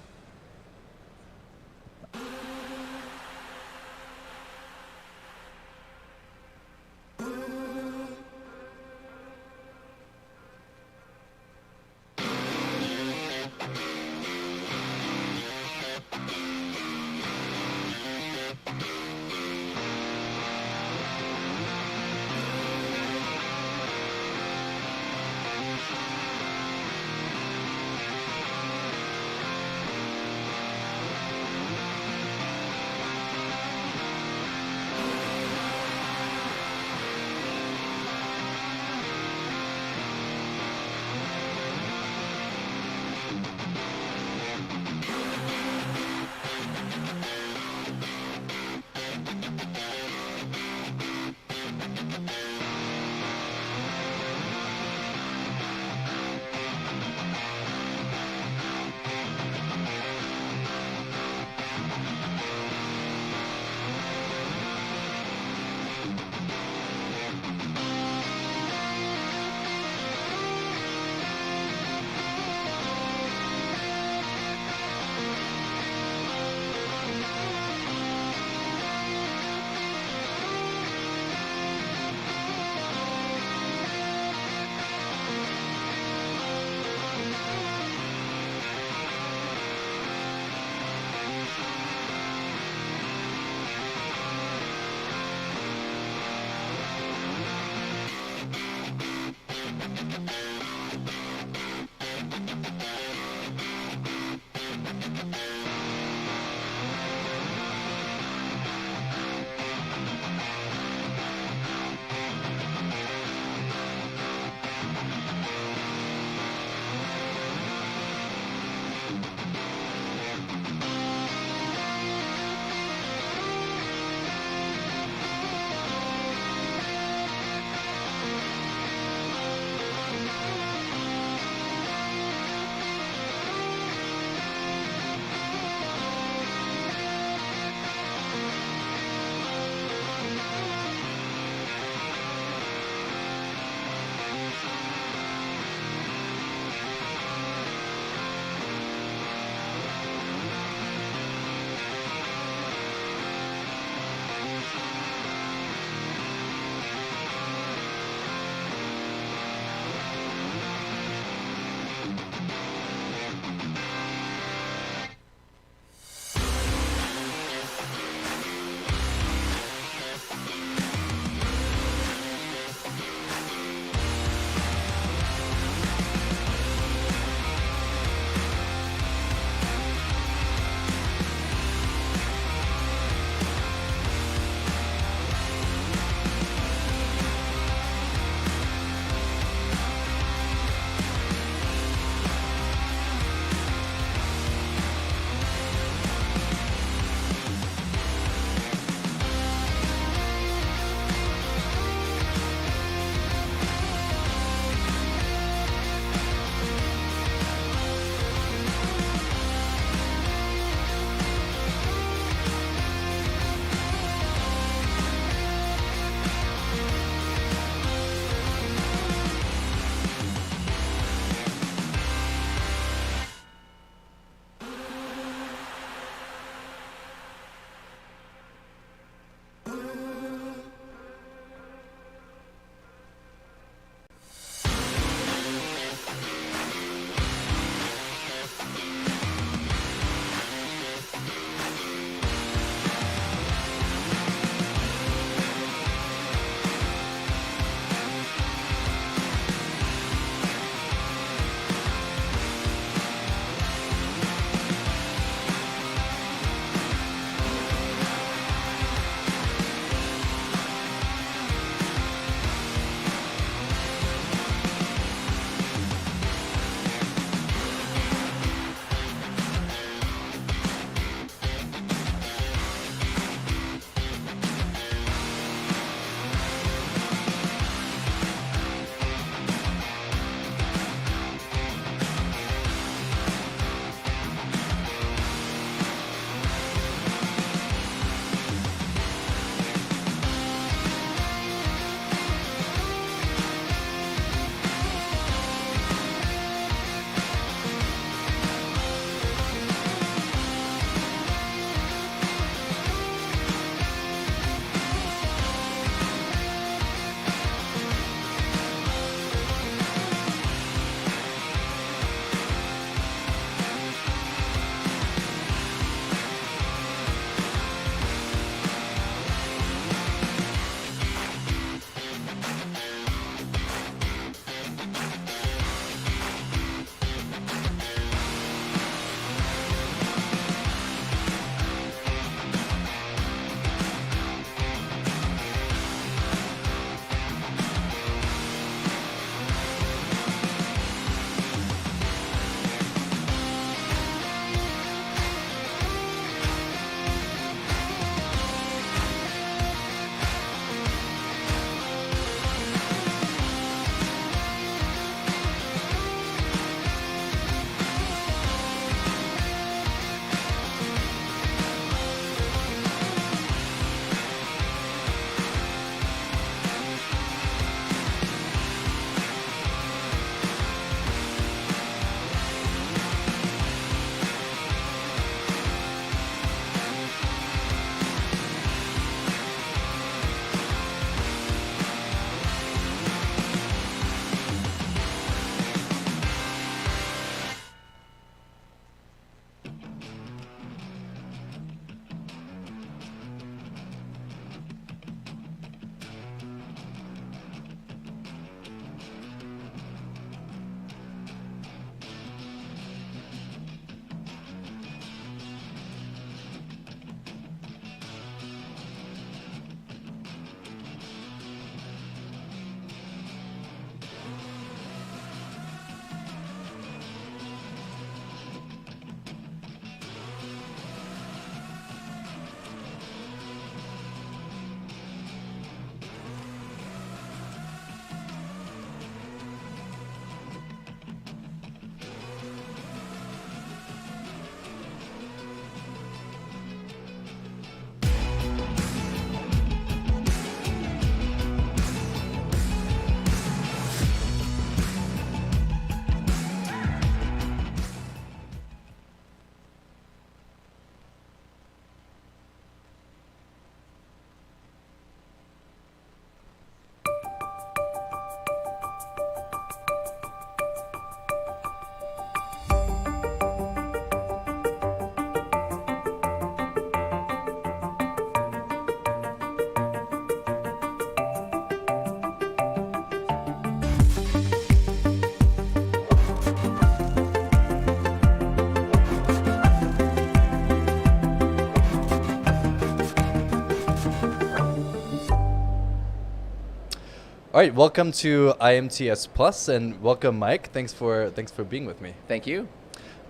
All right, welcome to IMTS Plus, and welcome, Mike. Thanks for being with me. Thank you.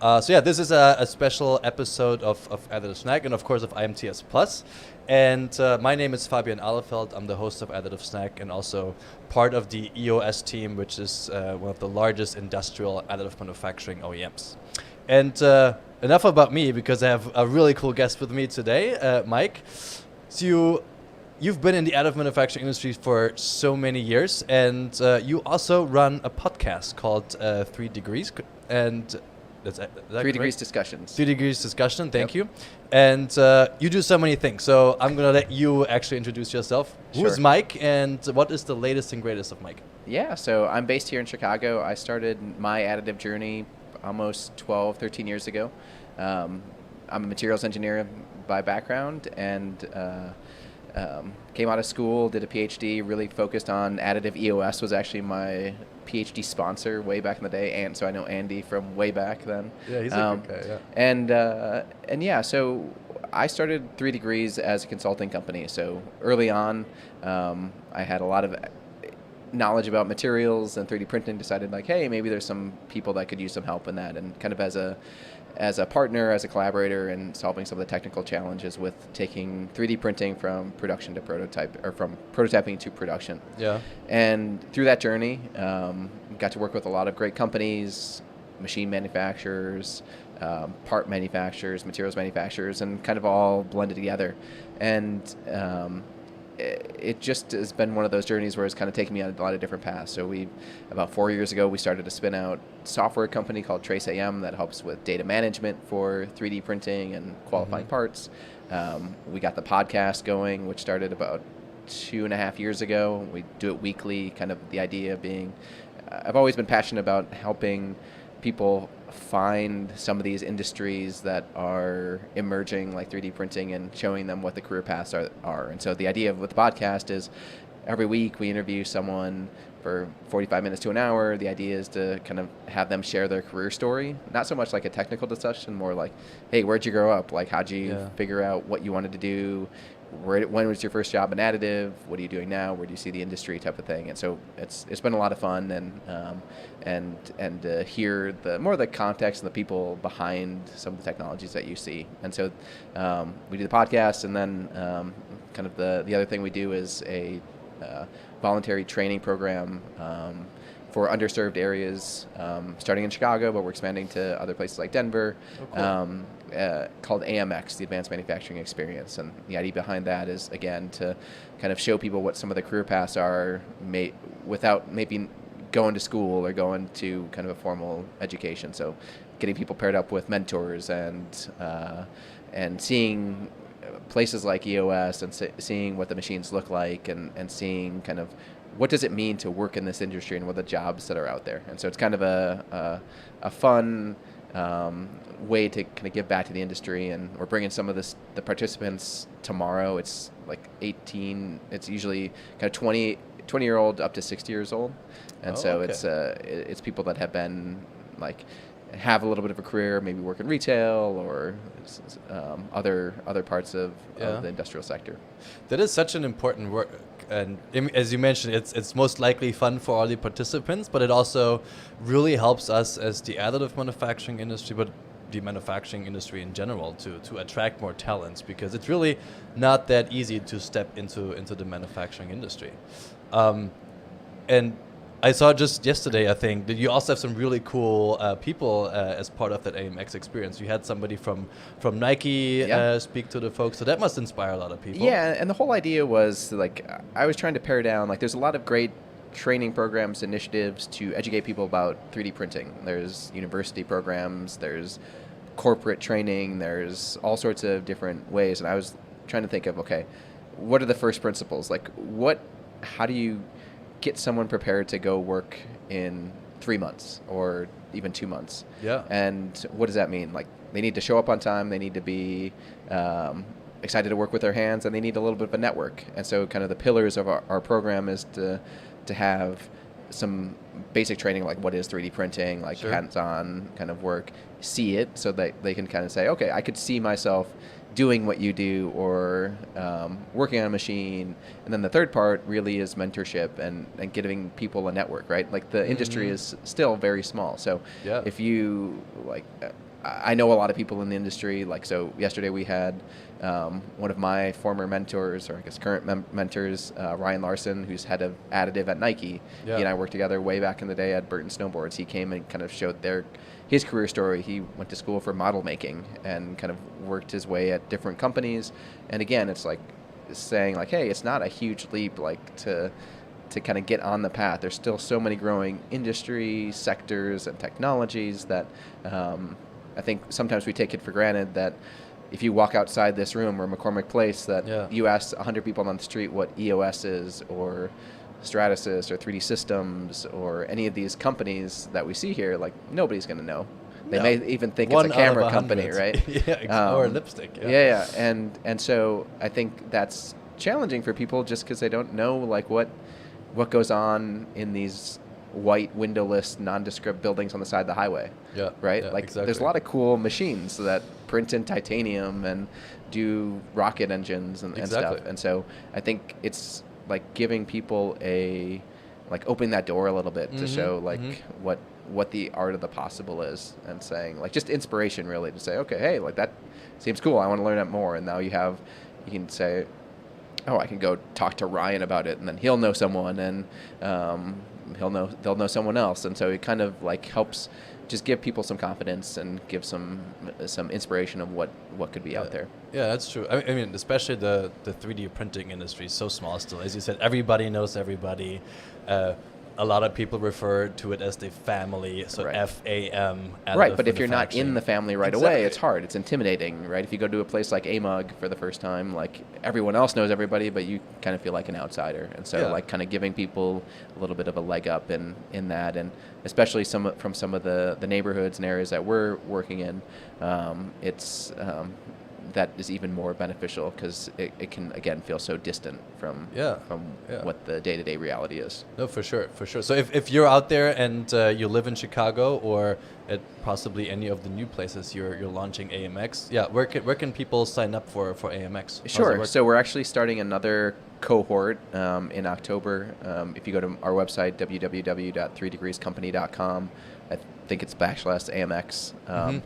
This is a special episode of Additive Snack and, of course, of IMTS Plus. And my name is Fabian Ahlefeld. I'm the host of Additive Snack and also part of the EOS team, which is one of the largest industrial additive manufacturing OEMs. And enough about me, because I have a really cool guest with me today, Mike. So you've been in the additive manufacturing industry for so many years, and you also run a podcast called 3 Degrees. And Is that 3 Degrees Discussions. 3 Degrees Discussion, thank you. And you do so many things, so I'm going to let you actually introduce yourself. Who is Mike, and what is the latest and greatest of Mike? Yeah, so I'm based here in Chicago. I started my additive journey almost 12, 13 years ago. I'm a materials engineer by background, and came out of school, did a PhD, really focused on additive. EOS was actually my PhD sponsor way back in the day, and so I know Andy from way back then. Yeah, he's a good guy, yeah. And yeah, so I started 3 Degrees as a consulting company. So early on, I had a lot of knowledge about materials and 3D printing, decided like, hey, maybe there's some people that could use some help in that, and kind of as a partner, as a collaborator, and solving some of the technical challenges with taking 3D printing from production to prototype, or from prototyping to production. Yeah. And through that journey, got to work with a lot of great companies, machine manufacturers, part manufacturers, materials manufacturers, and kind of all blended together. And it just has been one of those journeys where it's kind of taken me on a lot of different paths. So about 4 years ago, we started to spin out software company called Trace AM that helps with data management for 3D printing and qualifying parts. We got the podcast going, which started about 2.5 years ago. We do it weekly, kind of the idea being, I've always been passionate about helping people find some of these industries that are emerging, like 3D printing, and showing them what the career paths are. And so the idea with the podcast is every week we interview someone for 45 minutes to an hour. The idea is to kind of have them share their career story, not so much like a technical discussion, more like, hey, where'd you grow up? Like, how'd you figure out what you wanted to do? When was your first job in additive? What are you doing now? Where do you see the industry, type of thing? And so it's been a lot of fun, and hear more of the context and the people behind some of the technologies that you see. And so we do the podcast, and then kind of the other thing we do is a voluntary training program for underserved areas, starting in Chicago, but we're expanding to other places like Denver. Oh, cool. Called AMX, the Advanced Manufacturing Experience. And the idea behind that is, again, to kind of show people what some of the career paths are without maybe going to school or going to kind of a formal education. So getting people paired up with mentors, and seeing places like EOS, and seeing what the machines look like, and seeing kind of what does it mean to work in this industry, and what are the jobs that are out there. And so it's kind of a fun way to kind of give back to the industry. And we're bringing some of the participants tomorrow. It's like 18, it's usually kind of 20-year-old up to 60 years old. And it's people that have been have a little bit of a career, maybe work in retail or other parts of the industrial sector. That is such an important work. And as you mentioned, it's most likely fun for all the participants, but it also really helps us as the additive manufacturing industry, but the manufacturing industry in general, to attract more talents, because it's really not that easy to step into the manufacturing industry. And I saw just yesterday, I think, that you also have some really cool people as part of that AMX experience. You had somebody from Nike speak to the folks, so that must inspire a lot of people. Yeah, and the whole idea was, I was trying to pare down, there's a lot of great training programs, initiatives to educate people about 3D printing. There's university programs, there's corporate training, there's all sorts of different ways. And I was trying to think of, okay, what are the first principles? How do you get someone prepared to go work in 3 months or even 2 months? Yeah. And what does that mean? They need to show up on time, they need to be excited to work with their hands, and they need a little bit of a network. And so kind of the pillars of our program is to have some basic training, like what is 3D printing, hands-on kind of work, see it, so that they can kind of say, okay, I could see myself doing what you do or working on a machine. And then the third part really is mentorship and giving people a network, right? Like the industry is still very small. So if you like, I know a lot of people in the industry. Like, so yesterday we had one of my former mentors, or I guess current mentors, Ryan Larson, who's head of additive at Nike. He and I worked together way back in the day at Burton Snowboards. He came and kind of showed his career story. He went to school for model making and kind of worked his way at different companies. And again, it's like saying like, hey, it's not a huge leap like to kind of get on the path. There's still so many growing industry sectors and technologies that I think sometimes we take it for granted that if you walk outside this room or McCormick Place, that you ask 100 people on the street what EOS is or Stratasys or 3D Systems or any of these companies that we see here, like nobody's going to know. They may even think it's a camera company, right? Or a lipstick. And so I think that's challenging for people just because they don't know like what goes on in these white windowless nondescript buildings on the side of the highway. Right? Like there's a lot of cool machines that print in titanium and do rocket engines and stuff. And so I think it's like giving people opening that door a little bit to show what the art of the possible is, and saying like just inspiration really to say, okay, hey, like that seems cool. I want to learn it more. And now you can say, oh, I can go talk to Ryan about it, and then he'll know someone, and they'll know someone else. And so it kind of like helps just give people some confidence and give some inspiration of what could be out there. Yeah, that's true. I mean, especially the 3D printing industry is so small still. As you said, everybody knows everybody. A lot of people refer to it as the family, so FAM. Right, but if you're not in the family right away, it's hard. It's intimidating, right? If you go to a place like AMUG for the first time, like everyone else knows everybody, but you kind of feel like an outsider. And so like kind of giving people a little bit of a leg up in that, and especially from some of the neighborhoods and areas that we're working in, it's that is even more beneficial because it can again feel so distant from what the day-to-day reality is. No, for sure. So if you're out there and you live in Chicago or at possibly any of the new places you're launching AMX, where can people sign up for AMX? Sure. So we're actually starting another cohort in October. If you go to our website www.3degreescompany.com, I think it's /AMX.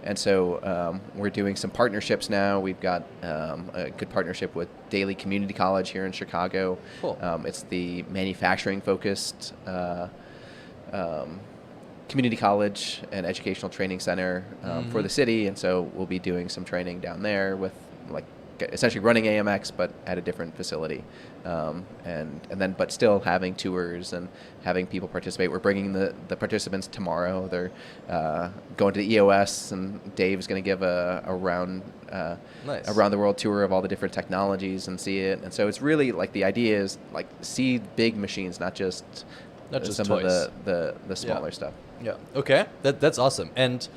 And so we're doing some partnerships now. We've got a good partnership with Daly Community College here in Chicago. Cool. It's the manufacturing-focused community college and educational training center for the city. And so we'll be doing some training down there with like essentially running AMX, but at a different facility. But still having tours and having people participate. We're bringing the participants tomorrow. They're going to the EOS, and Dave's going to give a round around the world tour of all the different technologies and see it. And so it's really like the idea is like see big machines, not just some toys. of the smaller stuff. Yeah. Okay. That's awesome. And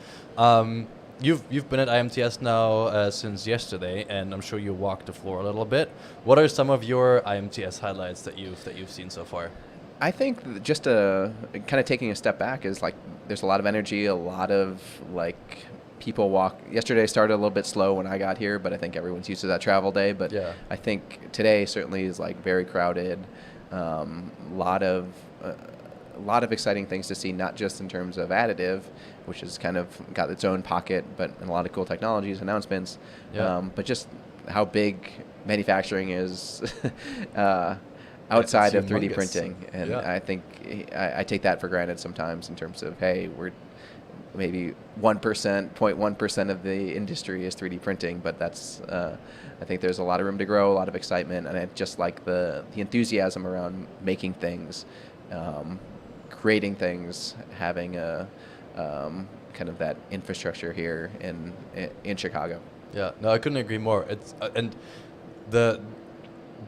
You've been at IMTS now since yesterday, and I'm sure you walked the floor a little bit. What are some of your IMTS highlights that you've seen so far? I think just kind of taking a step back is like there's a lot of energy, a lot of like people walk. Yesterday started a little bit slow when I got here, but I think everyone's used to that travel day. But I think today certainly is like very crowded. A lot of exciting things to see, not just in terms of additive, which has kind of got its own pocket, but a lot of cool technologies, announcements, but just how big manufacturing is outside of 3D printing. And I think I take that for granted sometimes in terms of, hey, we're maybe 0.1% of the industry is 3D printing, but that's I think there's a lot of room to grow, a lot of excitement, and I just like the enthusiasm around making things, creating things, having a kind of that infrastructure here in Chicago. Yeah, no, I couldn't agree more. It's and the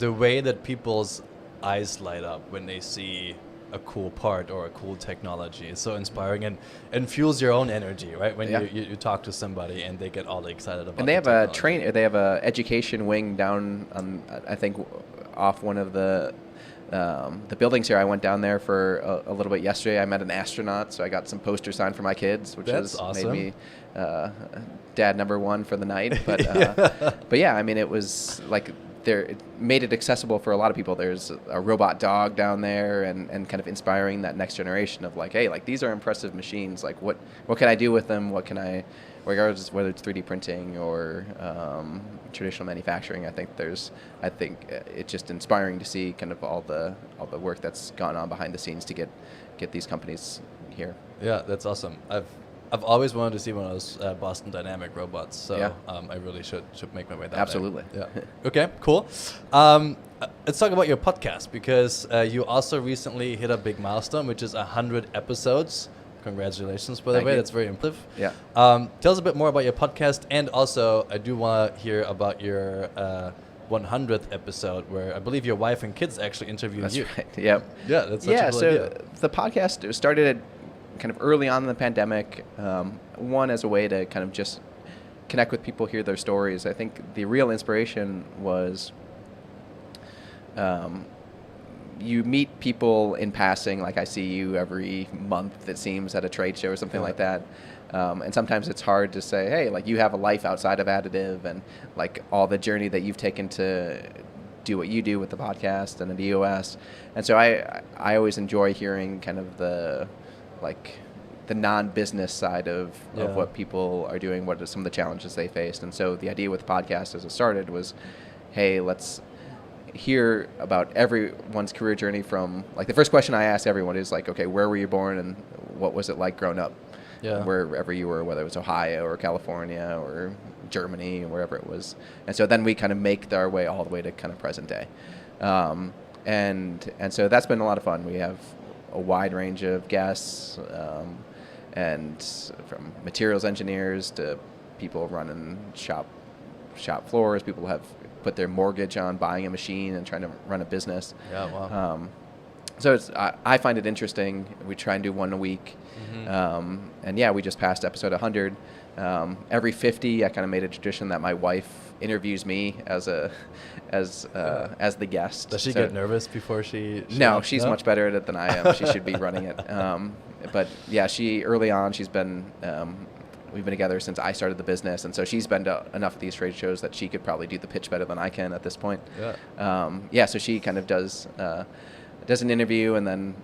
way that people's eyes light up when they see a cool part or a cool technology is so inspiring and fuels your own energy, right? When you talk to somebody and they get all excited about. And they have a education wing down on, I think, off one of the the buildings here. I went down there for a little bit yesterday. I met an astronaut, so I got some posters signed for my kids, which That's was awesome. made me dad number one for the night. But but yeah, I mean, it was like it made it accessible for a lot of people. There's a robot dog down there, and kind of inspiring that next generation of like, hey, like these are impressive machines. Like what can I do with them? What can I, regardless of whether it's 3D printing or traditional manufacturing. I think it's just inspiring to see kind of all the work that's gone on behind the scenes to get these companies here. Yeah, that's awesome. I've always wanted to see one of those Boston Dynamic robots, so Yeah. I really should make my way down Absolutely. there. Yeah. Okay, cool. Let's talk about your podcast, because you also recently hit a big milestone, which is 100 episodes. Congratulations, by the Thank way. you. That's very impressive. Yeah. Tell us a bit more about your podcast, and also I do want to hear about your 100th episode, where I believe your wife and kids actually interviewed That's you. right. Yep. Yeah, that's such a cool so idea. the podcast started kind of early on in the pandemic. One, as a way to kind of just connect with people, hear their stories. I think the real inspiration was you meet people in passing, like I see you every month, it seems, at a trade show or something like that. And sometimes it's hard to say, hey, like you have a life outside of additive, and like all the journey that you've taken to do what you do with the podcast and the EOS. And so I always enjoy hearing kind of the non-business side of what people are doing, what are some of the challenges they faced. And so the idea with the podcast as it started was, hey, let's hear about everyone's career journey from, like, the first question I ask everyone is like, okay, where were you born and what was it like growing up? Yeah. Wherever you were, whether it was Ohio or California or Germany or wherever it was. And so then we kind of make our way all the way to kind of present day. And so that's been a lot of fun. We have a wide range of guests, and from materials engineers to people running shop floors, people who have put their mortgage on buying a machine and trying to run a business. Yeah, wow. So I find it interesting. We try and do one a week. Mm-hmm. And yeah, we just passed episode 100. Every 50, I kind of made a tradition that my wife interviews me as the guest. Does she get nervous before she No, she's much better at it than I am. She should be running it. But yeah, early on, she's been, we've been together since I started the business, and so she's been to enough of these trade shows that she could probably do the pitch better than I can at this point. Yeah. So she kind of does an interview, and then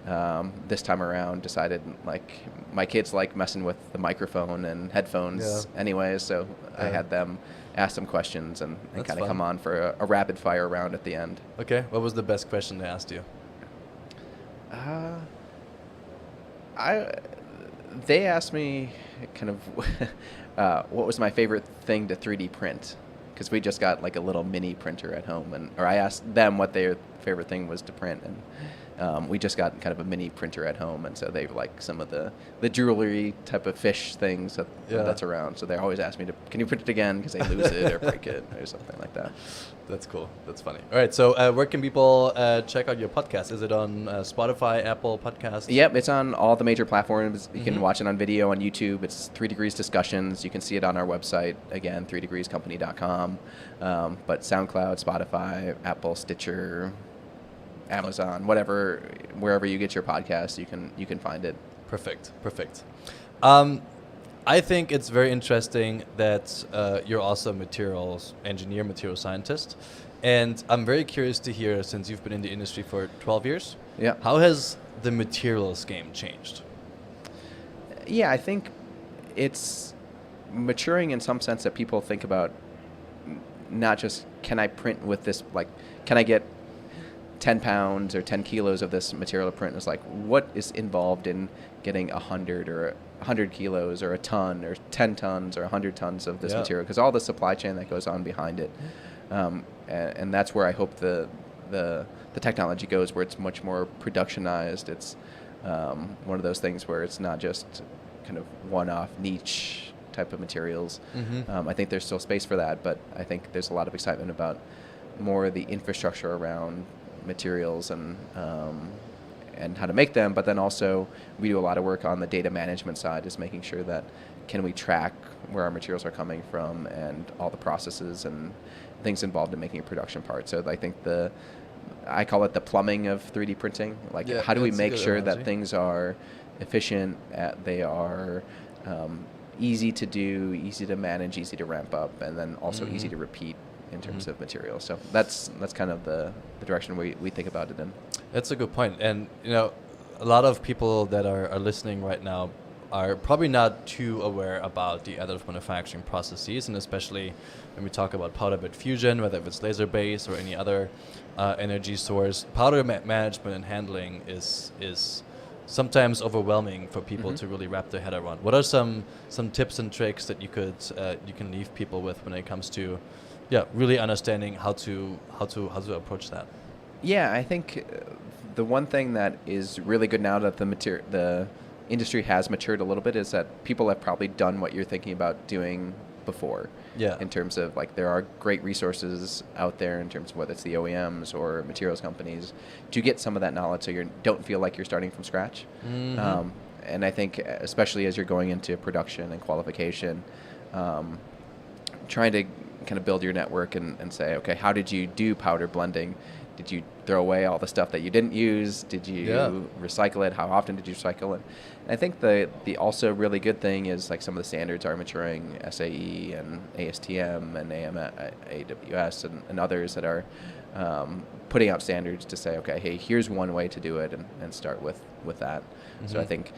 this time around decided, like, my kids like messing with the microphone and headphones anyways, so I had them ask some questions and kind of come on for a rapid fire round at the end. Okay, what was the best question they asked you? They asked me kind of what was my favorite thing to 3D print, because we just got like a little mini printer at home, or I asked them what their favorite thing was to print, and we just got kind of a mini printer at home, and so they like some of the jewelry type of fish things that's around. So they always ask me can you print it again, because they lose it or break it or something like that. That's cool. That's funny. All right. So where can people check out your podcast? Is it on Spotify, Apple Podcasts? Yep, it's on all the major platforms. You can watch it on video on YouTube. It's 3 Degrees Discussions. You can see it on our website, again, 3degreescompany.com. But SoundCloud, Spotify, Apple, Stitcher, Amazon, wherever you get your podcast, you can find it. Perfect. I think it's very interesting that you're also a materials engineer, material scientist, and I'm very curious to hear, since you've been in the industry for 12 years, how has the materials game changed? Yeah, I think it's maturing in some sense that people think about not just, can I print with this, like, can I get 10 pounds or 10 kilos of this material to print? It's like, what is involved in getting 100 or 100 kilos or a ton or 10 tons or 100 tons of this material? Because all the supply chain that goes on behind it. And that's where I hope the technology goes, where it's much more productionized. It's one of those things where it's not just kind of one-off niche type of materials. I think there's still space for that, but I think there's a lot of excitement about more of the infrastructure around materials and how to make them. But then also we do a lot of work on the data management side, is making sure that can we track where our materials are coming from and all the processes and things involved in making a production part. So I think the I call it the plumbing of 3D printing. Like, Yeah, how do we that's a make good sure that analogy. things are efficient, they are easy to do, easy to manage, easy to ramp up, and then also easy to repeat in terms of materials. So that's kind of the direction we think about it in. That's a good point. And, a lot of people that are listening right now are probably not too aware about the additive manufacturing processes, and especially when we talk about powder bed fusion, whether it's laser-based or any other energy source. Powder management and handling is sometimes overwhelming for people to really wrap their head around. What are some tips and tricks that you can leave people with when it comes to really understanding how to approach that? Yeah, I think the one thing that is really good now that the industry has matured a little bit is that people have probably done what you're thinking about doing before. Yeah. In terms of, like, there are great resources out there in terms of whether it's the OEMs or materials companies to get some of that knowledge, so you don't feel like you're starting from scratch. And I think especially as you're going into production and qualification, trying to kind of build your network and say, okay, how did you do powder blending? Did you throw away all the stuff that you didn't use? Did you recycle it? How often did you recycle it? And I think the also really good thing is, like, some of the standards are maturing, SAE and ASTM and AWS and others that are putting out standards to say, okay, hey, here's one way to do it, and start with that. So I think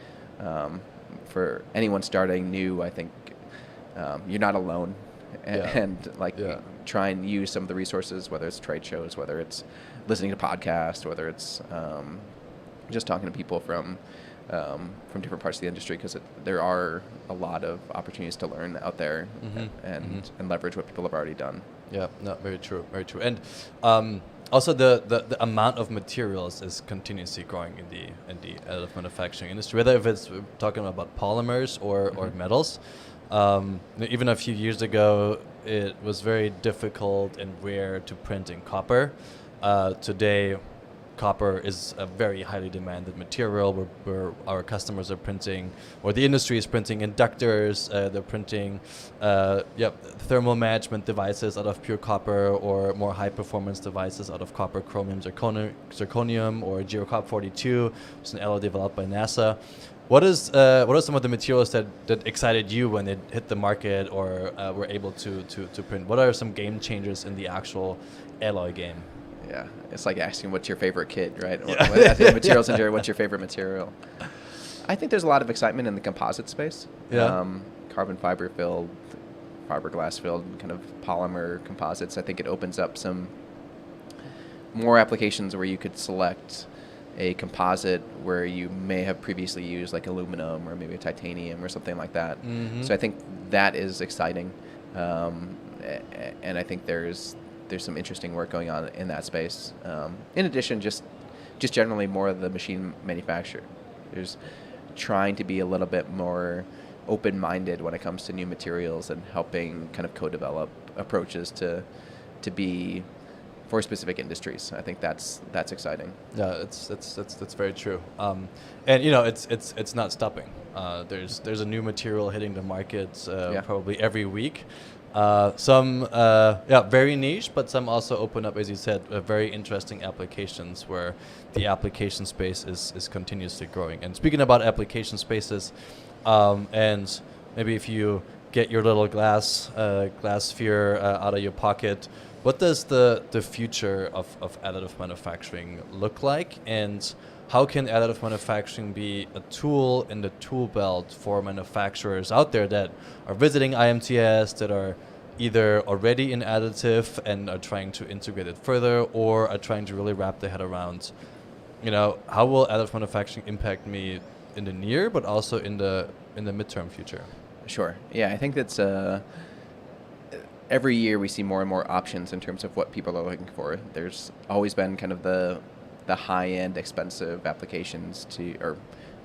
for anyone starting new, I think you're not alone. And try and use some of the resources, whether it's trade shows, whether it's listening to podcasts, whether it's just talking to people from different parts of the industry, because there are a lot of opportunities to learn out there and leverage what people have already done. Yeah, no, very true, very true. And also the amount of materials is continuously growing in the additive manufacturing industry, whether if it's talking about polymers or metals. Even a few years ago, it was very difficult and rare to print in copper. Today, copper is a very highly demanded material where our customers are printing, or the industry is printing inductors, they're printing thermal management devices out of pure copper, or more high performance devices out of copper, chromium, zirconium, or GeoCop42, which is an alloy developed by NASA. What are some of the materials that excited you when it hit the market or were able to print? What are some game changers in the actual alloy game? Yeah, it's like asking what's your favorite kid, right? Asking the materials engineer, what's your favorite material? I think there's a lot of excitement in the composite space. Yeah. Carbon fiber filled, fiberglass filled, kind of polymer composites. I think it opens up some more applications where you could select a composite where you may have previously used, like, aluminum or maybe a titanium or something like that. So I think that is exciting, and I think there's some interesting work going on in that space. In addition, just generally more of the machine manufacturer. There's trying to be a little bit more open-minded when it comes to new materials and helping kind of co-develop approaches to be for specific industries. I think that's exciting. Yeah, that's very true. And it's not stopping. There's a new material hitting the market probably every week. Some very niche, but some also open up, as you said, very interesting applications where the application space is continuously growing. And speaking about application spaces, and maybe if you get your little glass sphere out of your pocket, what does the future of additive manufacturing look like, and how can additive manufacturing be a tool in the tool belt for manufacturers out there that are visiting IMTS, that are either already in additive and are trying to integrate it further, or are trying to really wrap their head around, how will additive manufacturing impact me in the near, but also in the midterm future? Sure. Yeah, I think that's every year we see more and more options in terms of what people are looking for. There's always been kind of the high-end, expensive applications or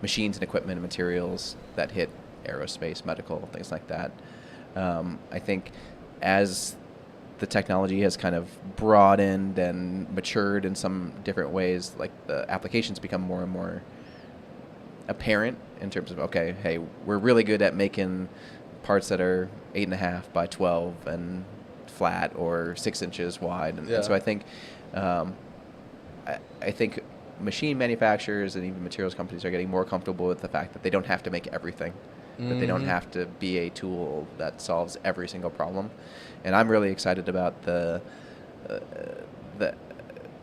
machines and equipment and materials that hit aerospace, medical, things like that. I think as the technology has kind of broadened and matured in some different ways, like, the applications become more and more apparent in terms of, okay, hey, we're really good at making parts that are 8.5 by 12 and flat or 6 inches wide. And so I think I think machine manufacturers and even materials companies are getting more comfortable with the fact that they don't have to make everything, that they don't have to be a tool that solves every single problem. And I'm really excited about the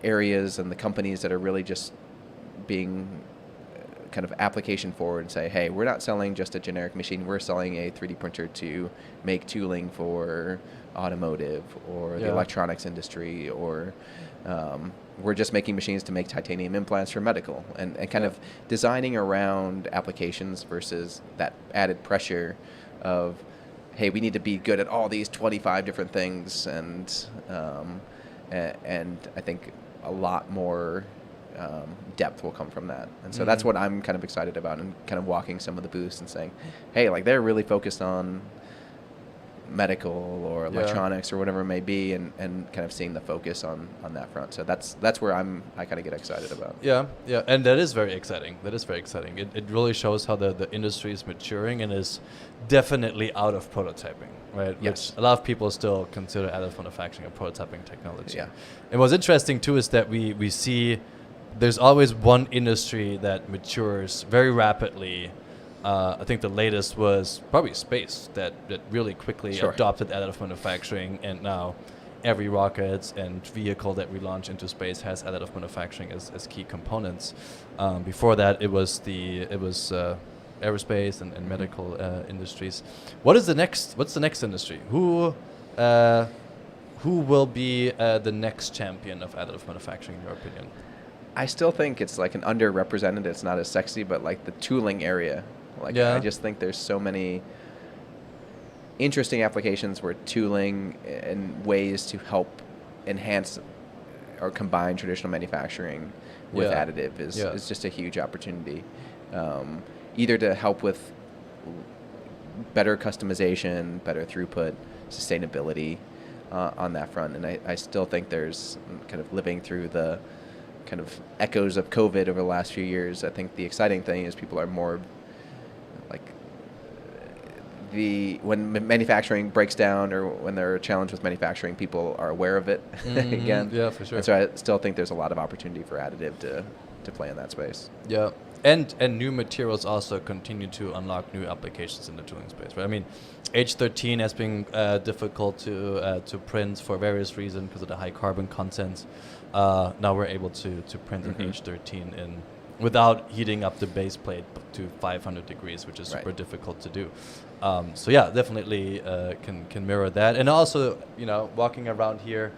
areas and the companies that are really just being kind of application forward and say, hey, we're not selling just a generic machine, we're selling a 3D printer to make tooling for automotive or the electronics industry, or we're just making machines to make titanium implants for medical, and kind of designing around applications versus that added pressure of, hey, we need to be good at all these 25 different things, and I think a lot more depth will come from that. And so that's what I'm kind of excited about, and kind of walking some of the booths and saying, hey, like, they're really focused on medical or electronics or whatever it may be, and kind of seeing the focus on that front. So that's where I kind of get excited about. Yeah, and that is very exciting. It really shows how the industry is maturing and is definitely out of prototyping, right? Yes. Which a lot of people still consider additive manufacturing a prototyping technology. Yeah. And what's interesting too is that we see there's always one industry that matures very rapidly. I think the latest was probably space that really quickly adopted additive manufacturing, and now every rocket and vehicle that we launch into space has additive manufacturing as key components. Before that, it was aerospace and medical industries. What's the next industry? Who will be the next champion of additive manufacturing in your opinion? I still think it's like an underrepresented, it's not as sexy, but like the tooling area. Like, I just think there's so many interesting applications where tooling and ways to help enhance or combine traditional manufacturing with additive is just a huge opportunity. Either to help with better customization, better throughput, sustainability on that front. And I still think there's kind of living through the kind of echoes of COVID over the last few years. I think the exciting thing is people are more like, when manufacturing breaks down or when they're challenged with manufacturing, people are aware of it again. Yeah, for sure. And so I still think there's a lot of opportunity for additive to play in that space. Yeah. And new materials also continue to unlock new applications in the tooling space, right? I mean, H13 has been difficult to print for various reasons because of the high carbon content. Now we're able to print an H13 without heating up the base plate to 500 degrees, which is super difficult to do. So yeah, definitely can mirror that. And also, walking around here,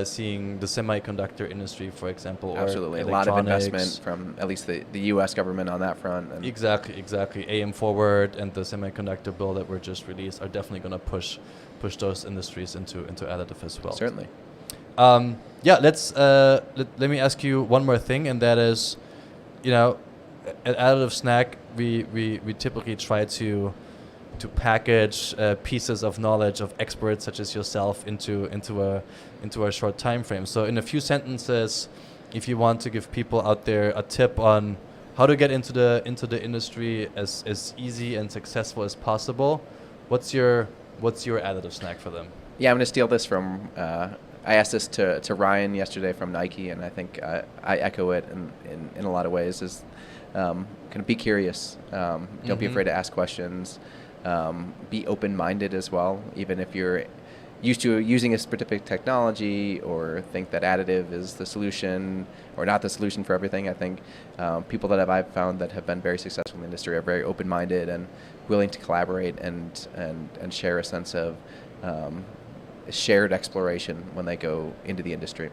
seeing the semiconductor industry, for example, absolutely, or a lot of investment from at least the U.S. government on that front. And exactly. AM Forward and the semiconductor bill that were just released are definitely going to push those industries into additive as well. Certainly. Let's let me ask you one more thing, and that is, at Additive Snack, we typically try to package pieces of knowledge of experts such as yourself into a short time frame. So in a few sentences, if you want to give people out there a tip on how to get into the industry as easy and successful as possible, what's your additive snack for them? Yeah, I'm going to steal this from. I asked this to Ryan yesterday from Nike, and I think I echo it in a lot of ways. Is kind of be curious. Don't be afraid to ask questions. Be open-minded as well, even if you're used to using a specific technology or think that additive is the solution or not the solution for everything. I think people that I've found that have been very successful in the industry are very open-minded and willing to collaborate and share a sense of shared exploration when they go into the industry.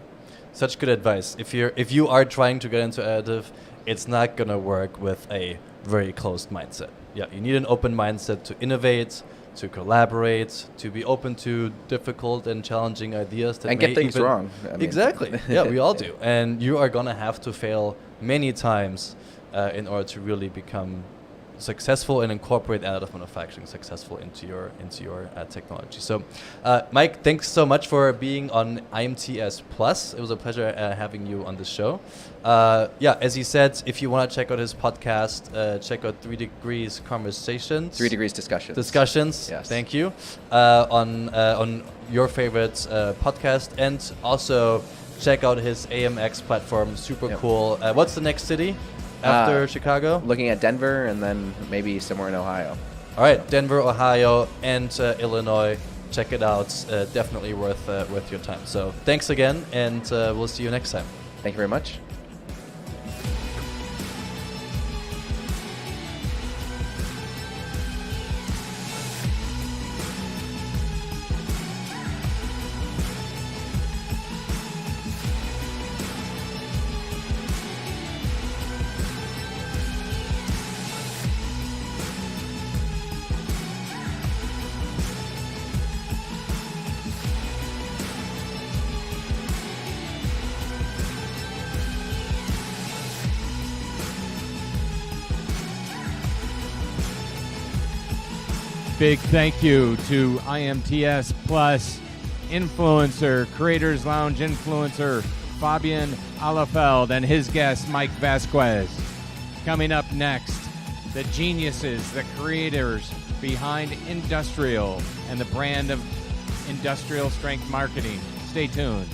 Such good advice. If you are trying to get into additive, it's not going to work with a very closed mindset. Yeah, you need an open mindset to innovate, to collaborate, to be open to difficult and challenging ideas that and get things wrong. Exactly. Yeah, we all do. And you are going to have to fail many times in order to really become successful and incorporate additive manufacturing successful into your technology. So, Mike, thanks so much for being on IMTS Plus. It was a pleasure having you on the show. As he said, if you want to check out his podcast, check out 3 Degrees Conversations. 3 Degrees Discussions. Discussions. Yes. Thank you. On your favorite podcast, and also check out his AMX platform. Super cool. What's the next city after Chicago? Looking at Denver and then maybe somewhere in Ohio. All right, Denver, Ohio, and Illinois. Check it out. Definitely worth your time. So thanks again, and we'll see you next time. Thank you very much. Big thank you to IMTS Plus influencer, Creators Lounge influencer, Fabian Alefeld and his guest, Mike Vasquez. Coming up next, the geniuses, the creators behind Industrial and the brand of industrial strength marketing. Stay tuned.